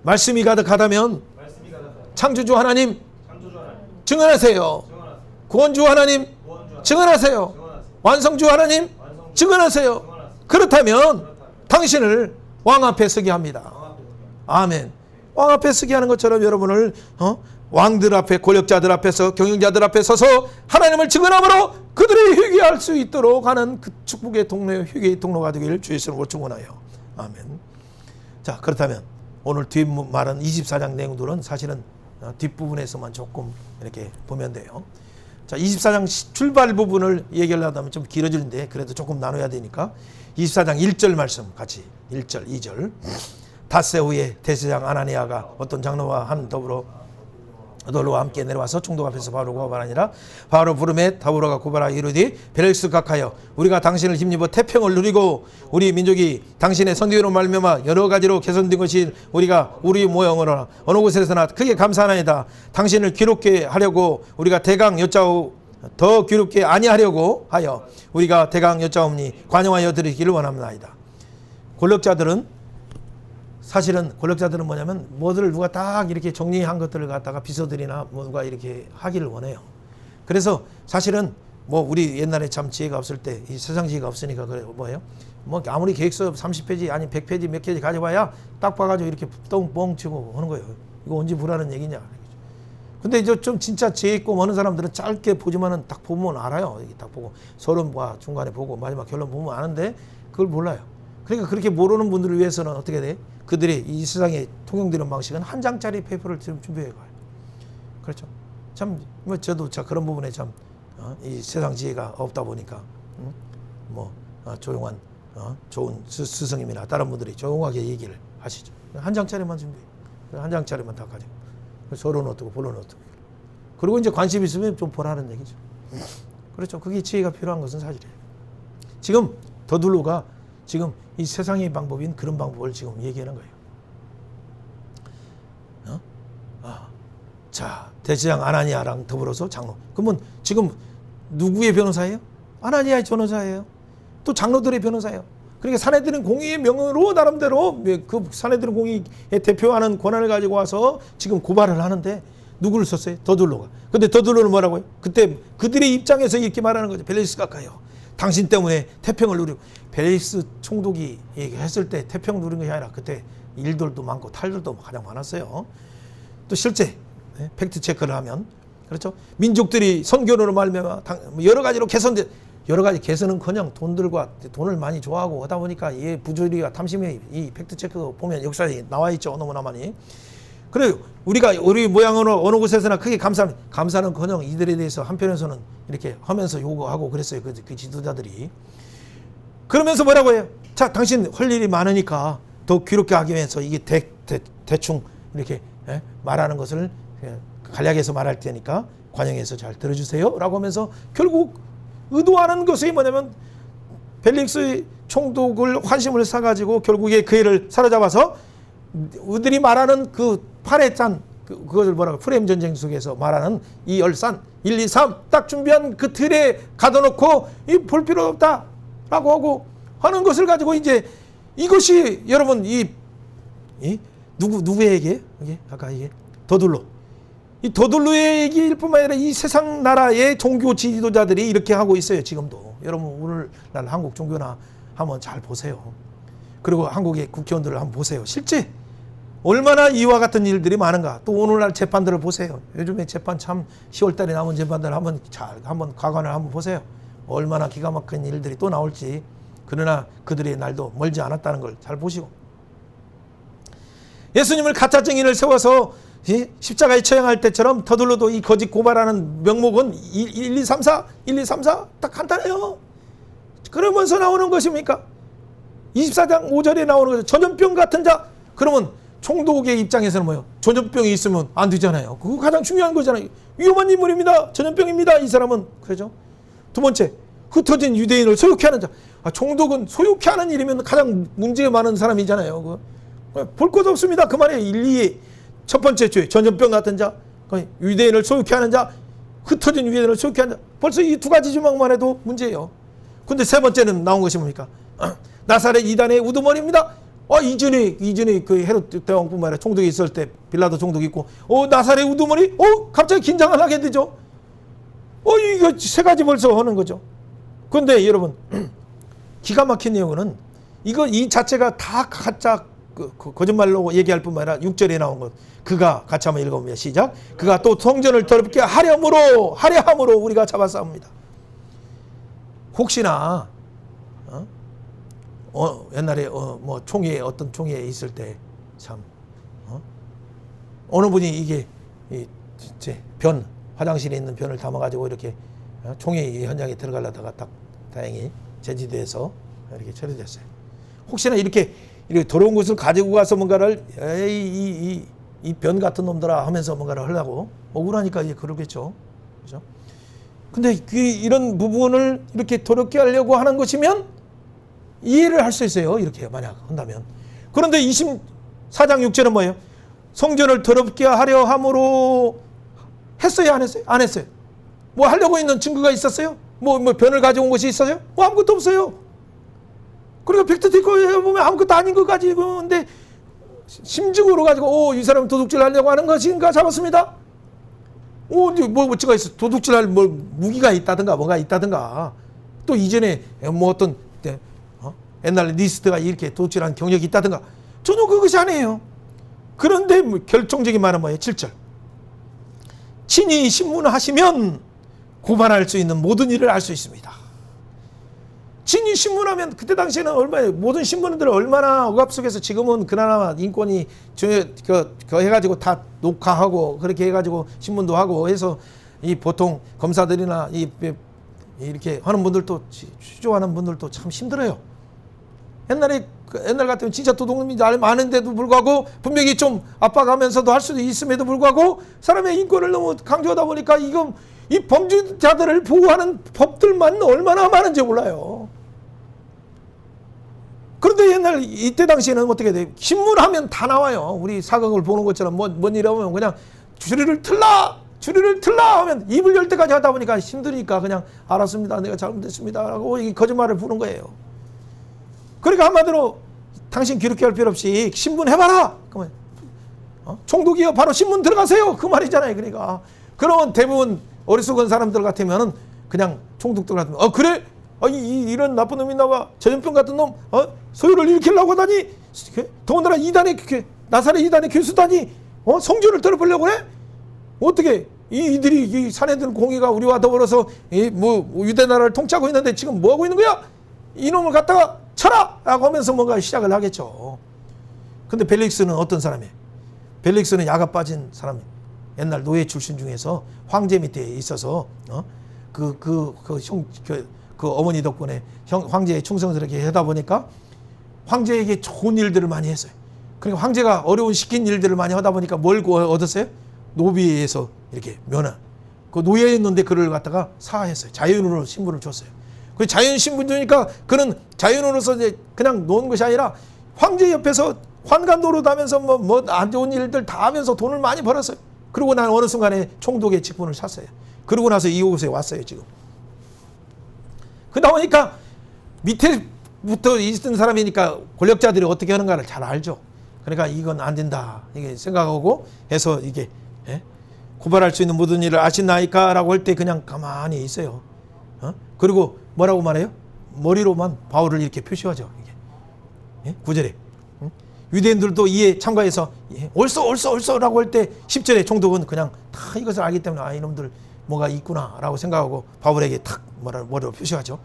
말씀이 가득하다면 말씀이 가득하다. 창조주 하나님 창조주 하나님 증언하세요. 증언하세요. 구원주 하나님 구원주 하나님 증언하세요. 증언하세요. 완성주 하나님 완성주 증언하세요. 증언하세요. 그렇다면 당신을 왕 앞에 서게 합니다. 왕 앞에 서게 아멘. 왕 앞에 서게 하는 것처럼 여러분을 왕들 앞에, 권력자들 앞에서, 경영자들 앞에 서서 하나님을 증언함으로 그들이 회개할 수 있도록 하는 그 축복의 통로, 회개의 통로가 되기를 주의 이름으로 축원하여. 아멘. 자, 그렇다면 오늘 뒷말은 24장 내용들은 사실은 뒷부분에서만 조금 이렇게 보면 돼요. 자, 24장 출발 부분을 얘기하려다 하면 좀 길어지는데 그래도 조금 나눠야 되니까 24장 1절 말씀 같이 1절, 2절. 닷새 후에 대제사장 아나니아가 어떤 장로와 한 더불어와 함께 내려와서 총독 앞에서 바로가 고발하니라. 바로 부름에 더불어가 고발하여 이르되 벨릭스 각하여 우리가 당신을 힘입어 태평을 누리고 우리 민족이 당신의 선교로 말미암아 여러 가지로 개선된 것이 우리가 우리 모형으로 어느 곳에서나 크게 감사하나이다. 당신을 기롭게 하려고 우리가 대강 여짜오 더 기롭게 아니하려고 하여 우리가 대강 여짜오니 관용하여 드리기를 원합나이다. 권력자들은 뭐냐면 뭐들을 누가 딱 이렇게 정리한 것들을 갖다가 비서들이나 뭔가 이렇게 하기를 원해요. 그래서 사실은 뭐 우리 옛날에 참 지혜가 없을 때 이 세상 지혜가 없으니까 그래 뭐예요? 뭐 아무리 계획서 30페이지 아니 100페이지 몇 페이지 가져봐야 딱 봐가지고 이렇게 뻥뻥 치고 하는 거예요. 이거 언제 보라는 얘기냐. 근데 이제 좀 진짜 지혜 있고 많은 사람들은 짧게 보지만은 딱 보면 알아요. 딱 보고 서론과 중간에 보고 마지막 결론 보면 아는데 그걸 몰라요. 그러니까 그렇게 모르는 분들을 위해서는 어떻게 돼? 그들이 이 세상에 통용되는 방식은 한 장짜리 페이퍼를 준비해 가요. 그렇죠. 참, 뭐 저도 그런 부분에 참, 이 세상 지혜가 없다 보니까, 조용한, 좋은 스승님이나 다른 분들이 조용하게 얘기를 하시죠. 한 장짜리만 준비해. 한 장짜리만 다 가지고. 서로는 어떻고, 본론은 어떻고. 그리고 이제 관심 있으면 좀 보라는 얘기죠. 그렇죠. 그게 지혜가 필요한 것은 사실이에요. 지금 더둘로가 지금 이 세상의 방법인 그런 방법을 지금 얘기하는 거예요. 자, 대제사장 아나니아랑 더불어서 장로. 그러면 지금 누구의 변호사예요? 아나니아의 변호사예요. 또 장로들의 변호사예요. 그러니까 사내들은 공의의 명으로 나름대로 그 사내들은 공의에 대표하는 권한을 가지고 와서 지금 고발을 하는데 누구를 썼어요? 더둘로가. 근데 더둘로는 뭐라고요? 그때 그들의 입장에서 이렇게 말하는 거죠. 벨릭스 각하여 당신 때문에 태평을 누리고. 벨릭스 총독이 얘기했을 때 태평 누린 것이 아니라 그때 일들도 많고 탈들도 가장 많았어요. 또 실제 팩트 체크를 하면 그렇죠. 민족들이 선교로 말미암아 여러 가지로 개선된 여러 가지 개선은커녕 돈을 많이 좋아하고 하다 보니까 이 부조리와 탐심이 이 팩트 체크 보면 역사에 나와 있죠. 너무나 많이. 그래요. 우리 모양으로 어느 곳에서나 크게 감사는커녕 이들에 대해서 한편에서는 이렇게 하면서 요구하고 그랬어요. 그 지도자들이. 그러면서 뭐라고 해요? 자, 당신 할 일이 많으니까 더 귀롭게 하기 위해서 이게 대충 이렇게 말하는 것을 간략해서 말할 테니까 관용해서 잘 들어주세요. 라고 하면서 결국 의도하는 것이 뭐냐면 벨릭스의 총독을 환심을 사가지고 결국에 그 애를 사로잡아서 그들이 말하는 그 팔에 짠 그것을 뭐라고 프레임 전쟁 속에서 말하는 이 열산 1, 2, 3 딱 준비한 그 틀에 가둬놓고 이 볼 필요 없다 라고 하고 하는 것을 가지고 이제 이것이 여러분 누구의 얘기예요? 이게 아까 이게 더둘로 이 더둘로의 얘기일 뿐만 아니라 이 세상 나라의 종교 지도자들이 이렇게 하고 있어요. 지금도 여러분 오늘날 한국 종교나 한번 잘 보세요. 그리고 한국의 국회의원들을 한번 보세요. 실제 얼마나 이와 같은 일들이 많은가. 또 오늘날 재판들을 보세요. 요즘에 재판 참 10월달에 남은 재판들 한번 가관을 한번 보세요. 얼마나 기가 막힌 일들이 또 나올지. 그러나 그들의 날도 멀지 않았다는 걸 잘 보시고. 예수님을 가짜 증인을 세워서 십자가에 처형할 때처럼 더둘러도 이 거짓 고발하는 명목은 1, 2, 3, 4 딱 간단해요. 그러면서 나오는 것입니까? 24장 5절에 나오는 거죠. 전염병 같은 자. 그러면 총독의 입장에서는 뭐예요? 전염병이 있으면 안 되잖아요. 그거 가장 중요한 거잖아요. 위험한 인물입니다. 전염병입니다. 이 사람은. 그렇죠? 두 번째, 흩어진 유대인을 소유케 하는 자. 총독은 소유케 하는 일이면 가장 문제가 많은 사람이잖아요. 볼 것 없습니다. 그 말이에요. 1, 2의 첫 번째 죄, 전염병 같은 자, 유대인을 소유케 하는 자, 흩어진 유대인을 소유케 하는 자. 벌써 이 두 가지 지명만 해도 문제예요. 근데 세 번째는 나온 것이 뭡니까? 나사렛 이단의 우두머리입니다. 이전에 그 헤롯 대왕뿐만 아니라 총독이 있을 때 빌라도 총독이 있고, 나사렛 우두머리, 갑자기 긴장을 하게 되죠. 이거 세 가지 벌써 하는 거죠. 그런데 여러분, 기가 막힌 내용은 이 자체가 다 가짜 거짓말로 얘기할 뿐만 아니라 6절에 나온 것. 그가 같이 한번 읽어보면 시작. 그가 또 성전을 더럽게 하려함으로 우리가 잡아싸웁니다. 혹시나 옛날에 뭐 총회 어떤 총회에 있을 때 참 어느 분이 이게 화장실에 있는 변을 담아가지고 이렇게 총회 현장에 들어가려다가 딱 다행히 제지도에서 이렇게 처리됐어요. 혹시나 이렇게 더러운 것을 가지고 가서 뭔가를 이 변 같은 놈들아 하면서 뭔가를 하려고 억울하니까 이제 그러겠죠. 그죠? 근데 이런 부분을 이렇게 더럽게 하려고 하는 것이면 이해를 할 수 있어요. 이렇게 만약 한다면. 그런데 24장 6절은 뭐예요? 성전을 더럽게 하려 함으로 했어요? 안 했어요? 안 했어요. 뭐 하려고 있는 증거가 있었어요? 뭐 변을 가져온 것이 있어요? 뭐 아무것도 없어요. 그러니까 팩트체크 해보면 아무것도 아닌 것 가지고, 근데 심증으로 가지고 이 사람 도둑질 하려고 하는 것인가 잡았습니다. 뭐가 있어? 도둑질할 무기가 있다든가 뭐가 있다든가, 또 이전에 뭐 어떤 옛날 리스트가 이렇게 도둑질한 경력이 있다든가, 전혀 그것이 아니에요. 그런데 결정적인 말은 뭐예요? 7절. 친히 신문하시면 고발할 수 있는 모든 일을 알 수 있습니다. 친히 신문하면, 그때 당시에는 모든 신문들은 얼마나 억압 속에서, 지금은 그나마 인권이 해가지고 다 녹화하고 그렇게 해가지고 신문도 하고 해서 이 보통 검사들이나 이렇게 하는 분들도, 취조하는 분들도 참 힘들어요. 옛날 같으면 진짜 도둑놈이 많은데도 불구하고 분명히 좀 압박하면서도 할 수도 있음에도 불구하고 사람의 인권을 너무 강조하다 보니까 이 범죄자들을 보호하는 법들만 얼마나 많은지 몰라요. 그런데 이때 당시에는 어떻게 돼요? 신문하면 다 나와요. 우리 사극을 보는 것처럼 뭔 일 하면 그냥 주리를 틀라 하면 입을 열 때까지 하다 보니까 힘드니까 그냥 알았습니다, 내가 잘못했습니다 라고 이 거짓말을 부는 거예요. 그러니까 한마디로 당신 기록해 할 필요 없이 신문해봐라. 그러면 총독이요, 바로 신문 들어가세요, 그 말이잖아요. 그러니까 그러면 대부분 어리석은 사람들 같으면 그냥 총독들 같으면 그래? 이런 나쁜 놈이 나와, 전염병 같은 놈 소유를 일으키려고 하다니, 더군다나 나사렛 이단의 교수다니 성전을 더럽히려고 그래? 어떻게 이들이 이 사내들 공의가 우리와 더불어서 유대 나라를 통치하고 있는데 지금 뭐 하고 있는 거야? 이놈을 갖다가 쳐라! 라고 하면서 뭔가 시작을 하겠죠. 근데 벨릭스는 어떤 사람이에요? 벨릭스는 야가 빠진 사람이에요. 옛날 노예 출신 중에서 황제 밑에 있어서 그 어머니 덕분에 황제의 충성스럽게 하다 보니까 황제에게 좋은 일들을 많이 했어요. 그러니까 황제가 어려운 시킨 일들을 많이 하다 보니까 뭘 얻었어요? 노비에서 이렇게 면허. 그 노예였는데 그를 갖다가 사했어요. 자연으로 신분을 줬어요. 그 자연 신분 주니까 그는 자연으로서 이제 그냥 노는 것이 아니라 황제 옆에서 환관 노릇하면서 뭐 안 좋은 일들 다 하면서 돈을 많이 벌었어요. 그리고 난 어느 순간에 총독의 직분을 샀어요. 그러고 나서 이곳에 왔어요, 지금. 그러다 보니까 밑에부터 있던 사람이니까 권력자들이 어떻게 하는가를 잘 알죠. 그러니까 이건 안 된다, 이게 생각하고 해서 이게 고발할 수 있는 모든 일을 아시나이까라고 할 때 그냥 가만히 있어요. 그리고 뭐라고 말해요? 머리로만 바울을 이렇게 표시하죠. 이게 9절에 유대인들도 이에 참가해서 옳소라고 할 때 10절에 총독은 그냥 다 이것을 알기 때문에 이놈들 뭐가 있구나라고 생각하고 바울에게 탁 머리로 표시하죠.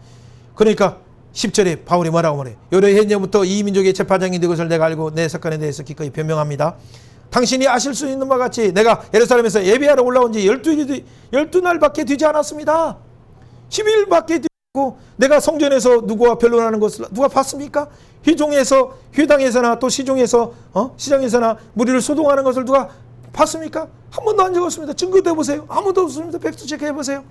그러니까 10절에 바울이 뭐라고 말해요? 여러 해년부터 이 민족의 재판장이 된 것을 내가 알고 내 사건에 대해서 기꺼이 변명합니다. 당신이 아실 수 있는 바와 같이 내가 예루살렘에서 예배하러 올라온 지 12날밖에 되지 않았습니다. 10일밖에 되고 내가 성전에서 누구와 변론하는 것을 누가 봤습니까? 회당에서나 또 시장에서나 무리를 소동하는 것을 누가 봤습니까? 한 번도 안 적었습니다. 증거돼 보세요. 아무도 없습니다. 팩트 체크해 보세요.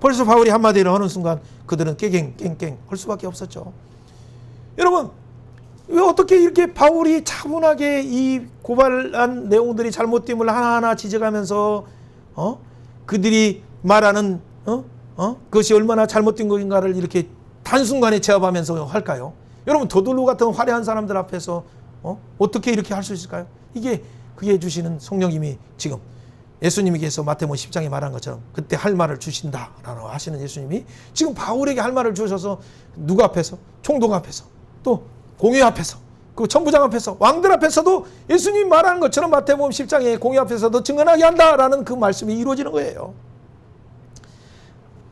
벌써 바울이 한마디를 하는 순간 그들은 깽깽 할 수밖에 없었죠. 여러분, 왜 어떻게 이렇게 바울이 차분하게 이 고발한 내용들이 잘못됨을 하나하나 지적하면서 그들이 말하는 그것이 얼마나 잘못된 것인가를 이렇게 단순간에 제압하면서 할까요? 여러분 더둘로 같은 화려한 사람들 앞에서 어떻게 이렇게 할 수 있을까요? 이게 그게 주시는 성령님이 지금 예수님께서 마태복음 10장에 말한 것처럼 그때 할 말을 주신다라고 하시는 예수님이 지금 바울에게 할 말을 주셔서 누구 앞에서? 총독 앞에서, 또 공회 앞에서, 그 천부장 앞에서, 왕들 앞에서도 예수님 말하는 것처럼 마태복음 10장에 공회 앞에서도 증언하게 한다라는 그 말씀이 이루어지는 거예요.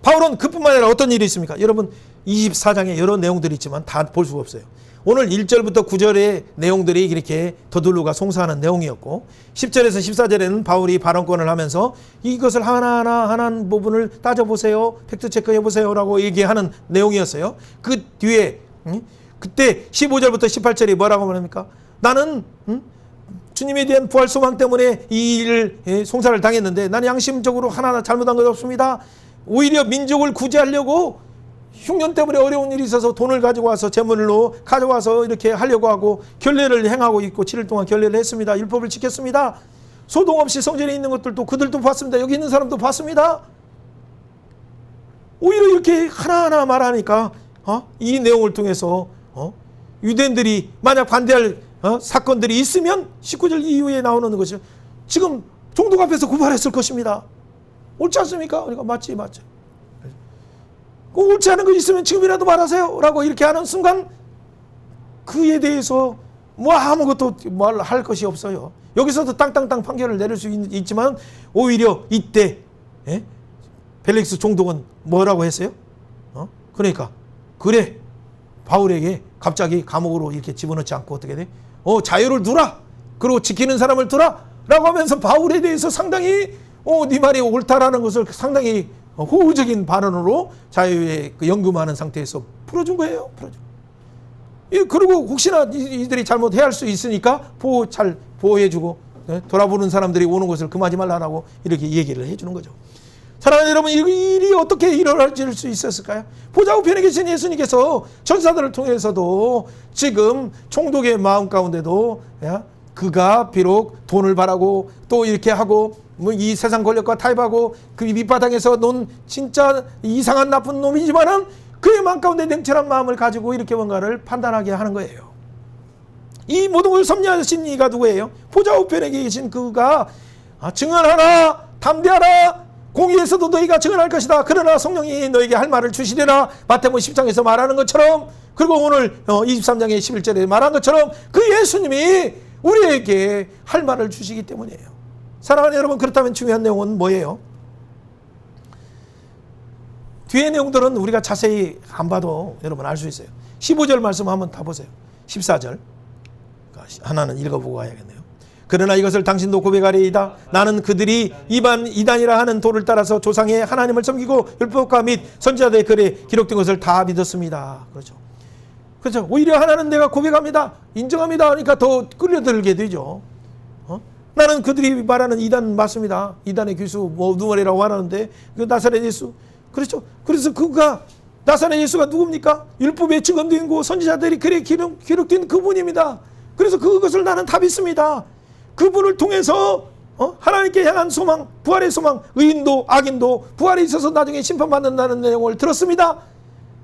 바울은 그뿐만 아니라 어떤 일이 있습니까? 여러분 24장에 여러 내용들이 있지만 다 볼 수가 없어요. 오늘 1절부터 9절의 내용들이 이렇게 더둘로가 송사하는 내용이었고 10절에서 14절에는 바울이 발언권을 하면서 이것을 하나하나 부분을 따져보세요. 팩트체크 해보세요 라고 얘기하는 내용이었어요. 그 뒤에 그때 15절부터 18절이 뭐라고 말합니까? 나는 주님에 대한 부활 소망 때문에 이 일을 송사를 당했는데 나는 양심적으로 하나하나 잘못한 것 없습니다. 오히려 민족을 구제하려고 흉년 때문에 어려운 일이 있어서 돈을 가지고 와서 제물로 가져와서 이렇게 하려고 하고 결례를 행하고 있고 7일 동안 결례를 했습니다. 율법을 지켰습니다. 소동 없이 성전에 있는 것들도 그들도 봤습니다. 여기 있는 사람도 봤습니다. 오히려 이렇게 하나하나 말하니까 이 내용을 통해서 유대인들이 만약 반대할 사건들이 있으면 19절 이후에 나오는 것이 지금 총독 앞에서 고발했을 것입니다. 옳지 않습니까? 그러니까 맞지. 옳지 않은 거 있으면 지금이라도 말하세요 라고 이렇게 하는 순간 그에 대해서 뭐 아무것도 할 것이 없어요. 여기서도 땅땅땅 판결을 내릴 수 있지만 오히려 이때 벨릭스 총독은 뭐라고 했어요? 그러니까 그래 바울에게 갑자기 감옥으로 이렇게 집어넣지 않고 어떻게 돼? 자유를 두라. 그리고 지키는 사람을 두라 라고 하면서 바울에 대해서 상당히 네 말이 옳다라는 것을 상당히 호의적인 발언으로 자유에 연금하는 상태에서 풀어준 거예요. 그리고 혹시나 이들이 잘못 해할 수 있으니까 잘 보호해주고 돌아보는 사람들이 오는 것을 금하지 말라고 이렇게 얘기를 해주는 거죠. 사랑하는 여러분, 이 일이 어떻게 일어날 수 있었을까요? 보좌 우편에 계신 예수님께서 천사들을 통해서도 지금 총독의 마음 가운데도 그가 비록 돈을 바라고 또 이렇게 하고 이 세상 권력과 타협하고 그 밑바닥에서 논 진짜 이상한 나쁜 놈이지만은 그의 마음 가운데 냉철한 마음을 가지고 이렇게 뭔가를 판단하게 하는 거예요. 이 모든 걸 섭리하신 이가 누구예요? 보좌 우편에 계신 그가 증언하라, 담대하라, 공의에서도 너희가 증언할 것이다. 그러나 성령이 너에게 할 말을 주시리라. 마태복음 10장에서 말하는 것처럼, 그리고 오늘 23장의 11절에 말한 것처럼 그 예수님이 우리에게 할 말을 주시기 때문이에요. 사랑하는 여러분, 그렇다면 중요한 내용은 뭐예요? 뒤의 내용들은 우리가 자세히 안 봐도 여러분 알 수 있어요. 15절 말씀 한번 다 보세요. 14절 하나는 읽어보고 가야겠네요. 그러나 이것을 당신도 고백하리이다. 나는 그들이 이단이라 하는 도를 따라서 조상의 하나님을 섬기고 율법과 및 선지자들의 글에 기록된 것을 다 믿었습니다. 그렇죠. 오히려 하나는 내가 고백합니다. 인정합니다. 그러니까 더 끌려들게 되죠. 나는 그들이 말하는 이단 맞습니다. 이단의 귀수 누구래라고 말하는데 그 나사렛 예수. 그렇죠. 그래서 그가 나사렛 예수가 누굽니까? 율법에 증언된 고 선지자들이 글에 기록된 그분입니다. 그래서 그것을 나는 다 믿습니다. 그분을 통해서 하나님께 향한 소망, 부활의 소망, 의인도 악인도 부활에 있어서 나중에 심판받는다는 내용을 들었습니다.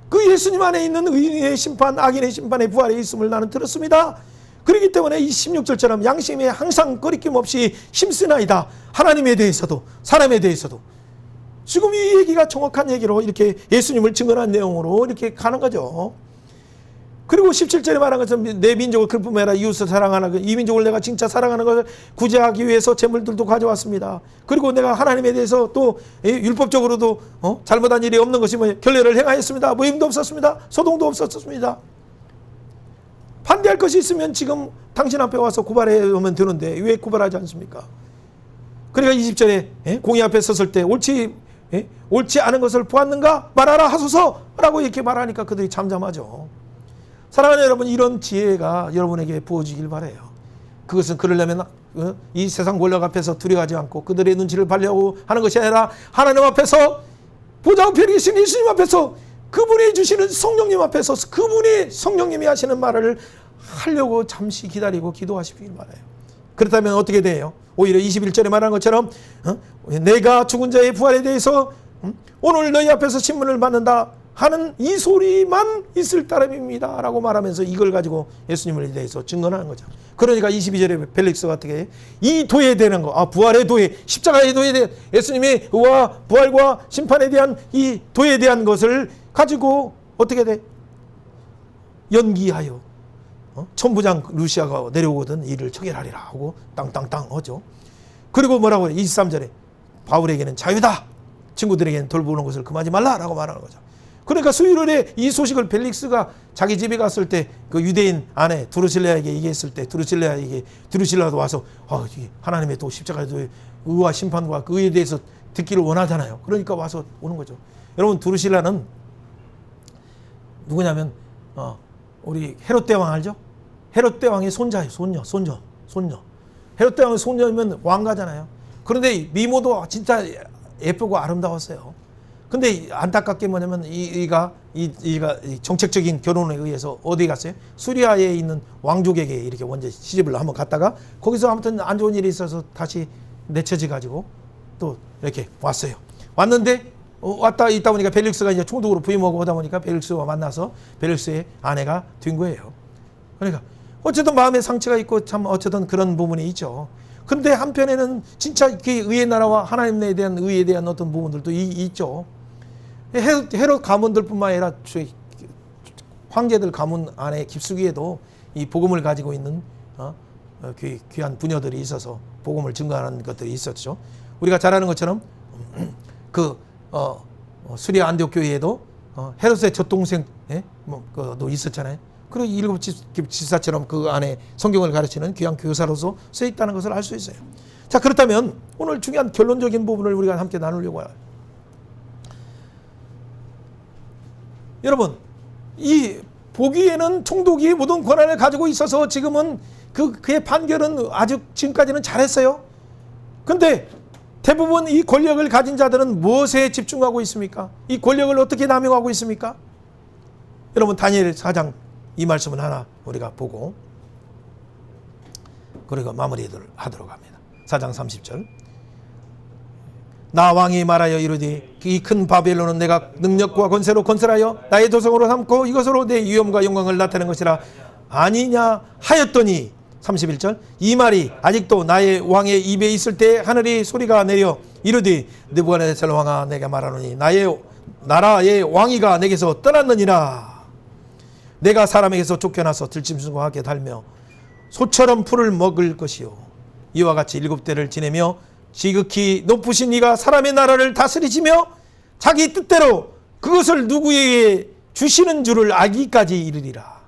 그 예수님 안에 있는 의인의 심판, 악인의 심판의 부활에 있음을 나는 들었습니다. 그렇기 때문에 이 16절처럼 양심에 항상 꺼리낌 없이 힘쓰나이다. 하나님에 대해서도 사람에 대해서도. 지금 이 얘기가 정확한 얘기로 이렇게 예수님을 증언한 내용으로 이렇게 가는 거죠. 그리고 17절에 말한 것처럼 내 민족을 그뿐만 아니라 이웃을 사랑하는 이 민족을 내가 진짜 사랑하는 것을 구제하기 위해서 재물들도 가져왔습니다. 그리고 내가 하나님에 대해서 또 율법적으로도 잘못한 일이 없는 것이 결례를 행하였습니다. 모임도 없었습니다. 소동도 없었습니다. 반대할 것이 있으면 지금 당신 앞에 와서 고발해 오면 되는데 왜 고발하지 않습니까? 그러니까 20절에 공의 앞에 섰을 때 옳지 않은 것을 보았는가 말하라 하소서라고 이렇게 말하니까 그들이 잠잠하죠. 사랑하는 여러분, 이런 지혜가 여러분에게 부어지길 바라요. 그것은 그러려면 이 세상 권력 앞에서 두려워하지 않고 그들의 눈치를 보려고 하는 것이 아니라 하나님 앞에서 보좌 우편에 계신 예수님 앞에서 그분이 주시는 성령님 앞에서 그분이 성령님이 하시는 말을 하려고 잠시 기다리고 기도하시길 바라요. 그렇다면 어떻게 돼요? 오히려 21절에 말한 것처럼 내가 죽은 자의 부활에 대해서 오늘 너희 앞에서 신문을 받는다 하는 이 소리만 있을 따름입니다 라고 말하면서 이걸 가지고 예수님을 대해서 증언하는 거죠. 그러니까 22절에 벨릭스가 어떻게 해? 이 도에 대한 거, 부활의 도에, 십자가의 도에 대한 예수님의 의와 부활과 심판에 대한 이 도에 대한 것을 가지고 어떻게 돼? 연기하여 천부장 루시아가 내려오거든 이를 처결하리라 하고 땅땅땅 하죠. 그리고 뭐라고 해? 23절에 바울에게는 자유다, 친구들에게는 돌보는 것을 금하지 말라라고 말하는 거죠. 그러니까 수요일에 이 소식을 벨릭스가 자기 집에 갔을 때 그 유대인 아내 드루실라에게 얘기했을 때 드루실라도 와서 하나님의 또 십자가의 도의 의와 심판과 그 의에 대해서 듣기를 원하잖아요. 그러니까 와서 오는 거죠. 여러분, 드루실라는 누구냐면 우리 헤롯 대왕 알죠? 헤롯 대왕의 손자예요. 손녀. 헤롯 대왕의 손녀면 왕가잖아요. 그런데 미모도 진짜 예쁘고 아름다웠어요. 근데 안타깝게 뭐냐면 이가 정책적인 결혼에 의해서 어디 갔어요? 수리아에 있는 왕족에게 이렇게 먼저 시집을 한번 갔다가 거기서 아무튼 안 좋은 일이 있어서 다시 내쳐져 가지고 또 이렇게 왔어요. 왔는데 왔다 있다 보니까 벨릭스가 이제 총독으로 부임하고 오다 보니까 벨릭스와 만나서 벨릭스의 아내가 된 거예요. 그러니까 어쨌든 마음에 상처가 있고 참 어쨌든 그런 부분이 있죠. 근데 한편에는 진짜 그 의의 나라와 하나님에 대한 의에 대한 어떤 부분들도 있죠. 헤롯 가문들뿐만 아니라 황제들 가문 안에 깊숙이에도 이 복음을 가지고 있는 귀한 부녀들이 있어서 복음을 증거하는 것들이 있었죠. 우리가 잘 아는 것처럼 수리아 안디옥 교회에도 헤롯의 젖동생 도 있었잖아요. 그리고 일곱 집사처럼 그 안에 성경을 가르치는 귀한 교사로서 쓰여 있다는 것을 알 수 있어요. 자, 그렇다면 오늘 중요한 결론적인 부분을 우리가 함께 나누려고 해요. 여러분, 이 보기에는 총독이 모든 권한을 가지고 있어서 지금은 그의 판결은 아주 지금까지는 잘했어요. 근데 대부분 이 권력을 가진 자들은 무엇에 집중하고 있습니까? 이 권력을 어떻게 남용하고 있습니까? 여러분, 다니엘 4장 이 말씀을 하나 우리가 보고 그리고 마무리를 하도록 합니다. 4장 30절. 나 왕이 말하여 이르되 이 큰 바벨론은 내가 능력과 권세로 건설하여 나의 도성으로 삼고 이것으로 내 위엄과 영광을 나타내는 것이라 아니냐 하였더니 31절. 이 말이 아직도 나의 왕의 입에 있을 때 하늘이 소리가 내려 이르되 느부갓네살 왕아 내가 말하노니 나의 나라의 왕위가 내게서 떠났느니라. 내가 사람에게서 쫓겨나서 들짐승과 달며 소처럼 풀을 먹을 것이요 이와 같이 7대를 지내며 지극히 높으신 이가 사람의 나라를 다스리시며 자기 뜻대로 그것을 누구에게 주시는 줄을 알기까지 이르리라.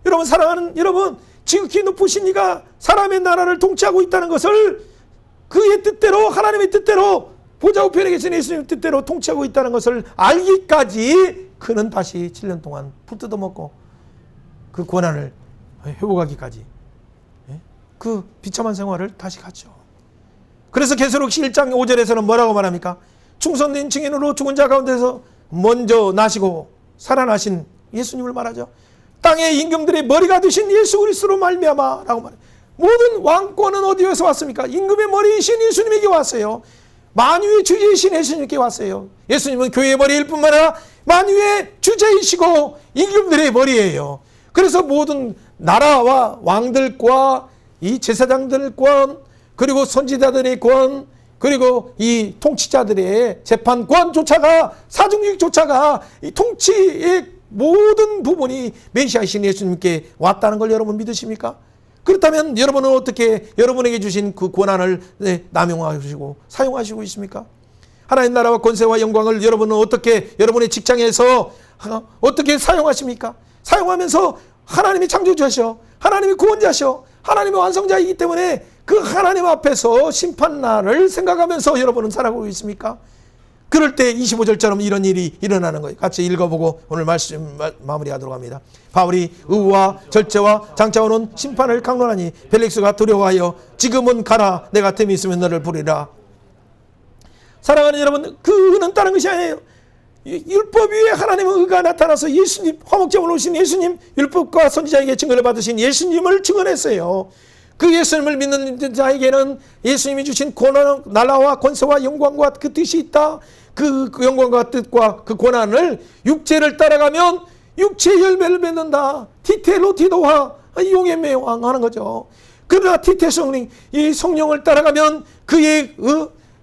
여러분, 사랑하는 여러분, 지극히 높으신 이가 사람의 나라를 통치하고 있다는 것을 그의 뜻대로 하나님의 뜻대로 보좌 우편에 계신 예수님의 뜻대로 통치하고 있다는 것을 알기까지 그는 다시 7년 동안 풀 뜯어먹고 그 권한을 회복하기까지 그 비참한 생활을 다시 갔죠. 그래서 계시록 1장 5절에서는 뭐라고 말합니까? 충성된 증인으로 죽은 자 가운데서 먼저 나시고 살아나신 예수님을 말하죠. 땅의 임금들의 머리가 되신 예수 그리스도로 말미암아라고 말해요. 모든 왕권은 어디에서 왔습니까? 임금의 머리이신 예수님에게 왔어요. 만유의 주제이신 예수님께 왔어요. 예수님은 교회의 머리일 뿐만 아니라 만유의 주제이시고 임금들의 머리예요. 그래서 모든 나라와 왕들과 이 제사장들의 권, 그리고 선지자들의 권, 그리고 이 통치자들의 재판권조차가, 사중직조차가 이 통치의 모든 부분이 메시아이신 예수님께 왔다는 걸 여러분 믿으십니까? 그렇다면 여러분은 어떻게 여러분에게 주신 그 권한을 남용하시고 사용하시고 있습니까? 하나님 나라와 권세와 영광을 여러분은 어떻게 여러분의 직장에서 어떻게 사용하십니까? 사용하면서 하나님이 창조주셔, 하나님이 구원자셔, 하나님의 완성자이기 때문에 그 하나님 앞에서 심판날을 생각하면서 여러분은 살아가고 있습니까? 그럴 때 25절처럼 이런 일이 일어나는 거예요. 같이 읽어보고 오늘 말씀 마무리하도록 합니다. 바울이 의와 절제와 장차오는 심판을 강론하니 벨릭스가 두려워하여 지금은 가라, 내가 틈이 있으면 너를 부리라. 사랑하는 여러분, 그 의는 다른 것이 아니에요. 율법 위에 하나님의 의가 나타나서 예수님, 화목제물 오신 예수님, 율법과 선지자에게 증거를 받으신 예수님을 증언했어요. 그 예수님을 믿는 자에게는 예수님이 주신 고난, 나라와 권세와 영광과 그 뜻이 있다. 그 영광과 뜻과 그 고난을 육체를 따라가면 육체의 열매를 맺는다. 티테로티도와 용의 매왕하는 거죠. 그러나 티테성령, 이 성령을 따라가면 그의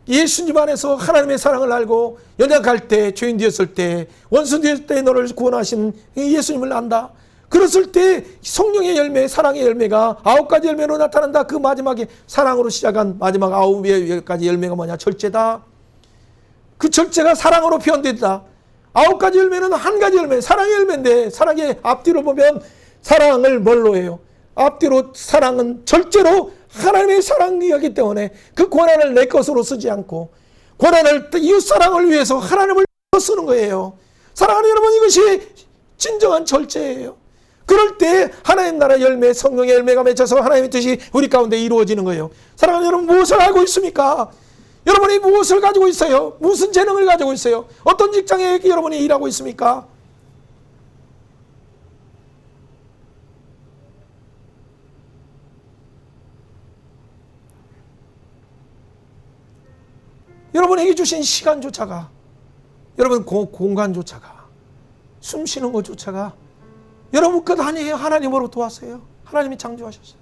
예수님 안에서 하나님의 사랑을 알고 연약할 때, 죄인 되었을 때, 원수 되었을 때 너를 구원하신 예수님을 안다. 그랬을 때 성령의 열매, 사랑의 열매가 9가지 열매로 나타난다. 그 마지막에 사랑으로 시작한 마지막 9가지 열매가 뭐냐? 절제다. 그 절제가 사랑으로 표현된다. 9가지 열매는 한 가지 열매, 사랑의 열매인데, 사랑의 앞뒤로 보면 사랑을 뭘로 해요? 앞뒤로 사랑은 절제로 하나님의 사랑이기 때문에 그 고난을 내 것으로 쓰지 않고 고난을 이웃사랑을 위해서 하나님을 쓰는 거예요. 사랑하는 여러분, 이것이 진정한 절제예요. 그럴 때 하나님 나라 열매, 성령의 열매가 맺혀서 하나님의 뜻이 우리 가운데 이루어지는 거예요. 사랑하는 여러분, 무엇을 알고 있습니까? 여러분이 무엇을 가지고 있어요? 무슨 재능을 가지고 있어요? 어떤 직장에 여러분이 일하고 있습니까? 여러분에게 주신 시간조차가, 여러분 공간조차가, 숨 쉬는 것조차가 여러분 것 아니에요. 하나님으로부터 왔어요. 하나님이 창조하셨어요.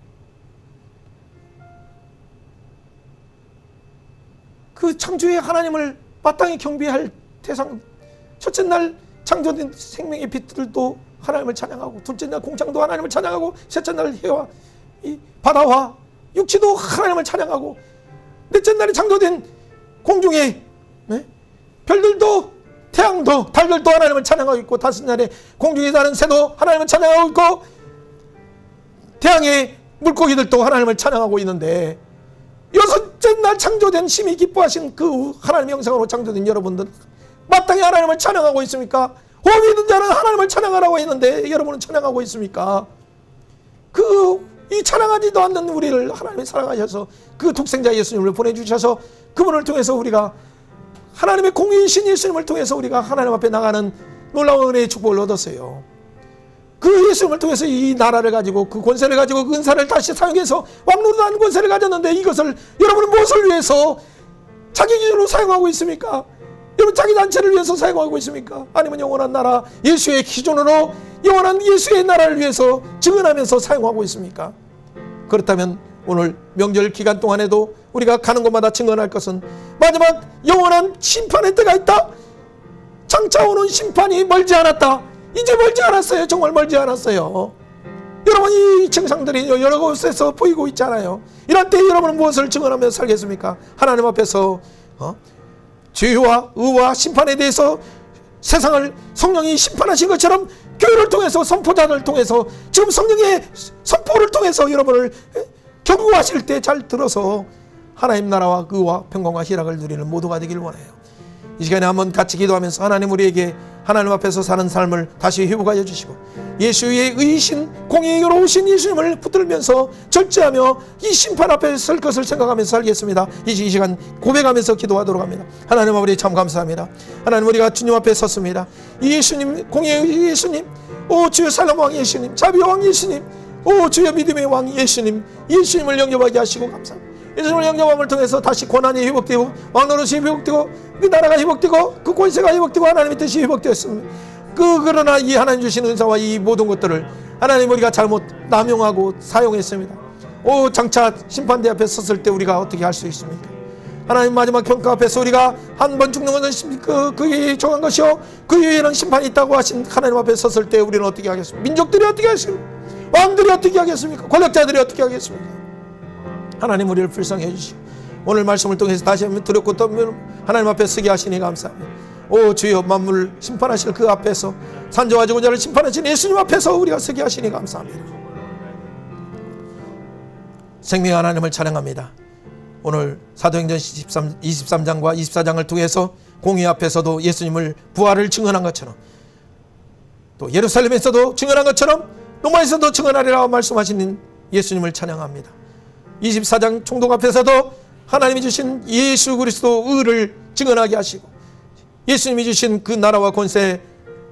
그 창조의 하나님을 마땅히 경배할 대상, 첫째 날 창조된 생명의 빛들도 하나님을 찬양하고, 둘째 날 공창도 하나님을 찬양하고, 셋째 날 해와 이 바다와 육지도 하나님을 찬양하고, 넷째 날에 창조된 공중의 별들도, 태양도, 달들도 하나님을 찬양하고 있고, 다섯 날에 공중에 사는 새도 하나님을 찬양하고 있고, 태양의 물고기들도 하나님을 찬양하고 있는데, 여섯째 날 창조된 심히 기뻐하신 그 하나님의 형상으로 창조된 여러분들 마땅히 하나님을 찬양하고 있습니까? 호흡이 있는 자는 하나님을 찬양하라고 했는데 여러분은 찬양하고 있습니까? 이 찬양하지도 않는 우리를 하나님이 사랑하셔서 그 독생자 예수님을 보내주셔서 그분을 통해서 우리가 하나님의 공의이신 예수님을 통해서 우리가 하나님 앞에 나가는 놀라운 은혜의 축복을 얻었어요. 그 예수님을 통해서 이 나라를 가지고, 그 권세를 가지고, 그 은사를 다시 사용해서 왕노릇하는 권세를 가졌는데, 이것을 여러분은 무엇을 위해서 자기 기준으로 사용하고 있습니까? 여러분 자기 단체를 위해서 사용하고 있습니까? 아니면 영원한 나라 예수의 기준으로 영원한 예수의 나라를 위해서 증언하면서 사용하고 있습니까? 그렇다면 오늘 명절 기간 동안에도 우리가 가는 곳마다 증언할 것은 마지막 영원한 심판의 때가 있다. 장차 오는 심판이 멀지 않았다. 이제 멀지 않았어요. 정말 멀지 않았어요. 여러분, 이 증상들이 여러 곳에서 보이고 있잖아요. 이럴 때 여러분은 무엇을 증언하며 살겠습니까? 하나님 앞에서 죄와 의와 심판에 대해서 세상을 성령이 심판하신 것처럼 교회를 통해서, 선포자를 통해서, 지금 성령의 선포를 통해서 여러분을 경고하실 때 잘 들어서 하나님 나라와 의와 평강과 희락을 누리는 모두가 되길 원해요. 이 시간에 한번 같이 기도하면서 하나님 우리에게 하나님 앞에서 사는 삶을 다시 회복하여 주시고, 예수의 의이신 공의로우신 예수님을 붙들면서 절제하며 이 심판 앞에 설 것을 생각하면서 살겠습니다. 이 시간 고백하면서 기도하도록 합니다. 하나님 아버지, 참 감사합니다. 하나님, 우리가 주님 앞에 섰습니다. 이 예수님, 공의의 예수님, 오 주여 살람 왕 예수님, 자비의 왕 예수님, 오 주여 믿음의 왕 예수님, 예수님을 영접하게 하시고 감사합니다. 예수님을 영접함을 통해서 다시 고난이 회복되고, 왕노릇이 회복되고, 그 나라가 회복되고, 그 권세가 회복되고, 하나님의 뜻이 회복되었습니다. 그러나 이 하나님 주신 은사와 이 모든 것들을 하나님 우리가 잘못 남용하고 사용했습니다. 오 장차 심판대 앞에 섰을 때 우리가 어떻게 할 수 있습니까? 하나님 마지막 평가 앞에서 우리가 한 번 죽는 것은 그게 정한 것이요, 그 위에는 심판이 있다고 하신 하나님 앞에 섰을 때 우리는 어떻게 하겠습니까? 민족들이 어떻게 하겠습니까? 왕들이 어떻게 하겠습니까? 권력자들이 어떻게 하겠습니까? 하나님 우리를 불쌍히 해주시고, 오늘 말씀을 통해서 다시 한번 드렸고 또 하나님 앞에 서게 하시니 감사합니다. 오 주여, 만물 심판하실 그 앞에서, 산자와 죽은 심판하신 예수님 앞에서 우리가 서게 하시니 감사합니다. 생명의 하나님을 찬양합니다. 오늘 사도행전 23장과 24장을 통해서 공의 앞에서도 예수님을 부활을 증언한 것처럼, 또 예루살렘에서도 증언한 것처럼 로마에서도 증언하리라 말씀하시는 예수님을 찬양합니다. 24장 총독 앞에서도 하나님이 주신 예수 그리스도 의를 증언하게 하시고, 예수님이 주신 그 나라와 권세,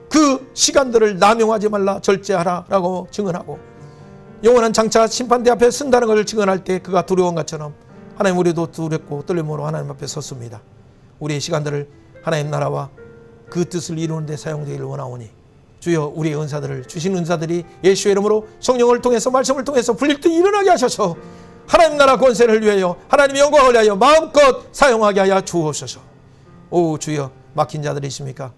그 시간들을 남용하지 말라, 절제하라 라고 증언하고, 영원한 장차 심판대 앞에 쓴다는 것을 증언할 때 그가 두려운 것처럼 하나님 우리도 두렵고 떨림으로 하나님 앞에 섰습니다. 우리의 시간들을 하나님 나라와 그 뜻을 이루는 데 사용되기를 원하오니 주여 우리의 은사들을 주신 은사들이 예수의 이름으로 성령을 통해서 말씀을 통해서 불릴듯 일어나게 하셔서 하나님 나라 권세를 위하여 하나님 영광을 위하여 마음껏 사용하게 하여 주옵소서. 오 주여 막힌 자들이 있습니까?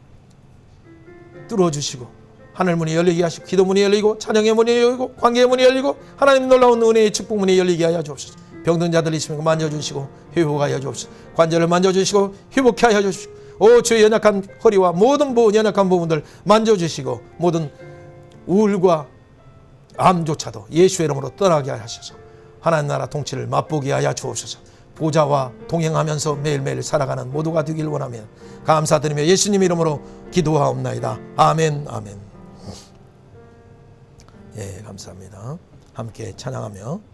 뚫어주시고 하늘 문이 열리게 하시고 기도 문이 열리고 찬양의 문이 열리고 관계의 문이 열리고 하나님 놀라운 은혜의 축복 문이 열리게 하여 주옵소서. 병든 자들이 있으면 만져주시고 회복하여 주옵소서. 관절을 만져주시고 회복케 하여 주시고 오 주의 연약한 허리와 모든 연약한 부분들 만져주시고 모든 우울과 암조차도 예수의 이름으로 떠나게 하셔서 하나님 나라 통치를 맛보게 하여 주옵소서. 보좌와 동행하면서 매일매일 살아가는 모두가 되길 원하며 감사드리며 예수님 이름으로 기도하옵나이다. 아멘 아멘. 예 감사합니다. 함께 찬양하며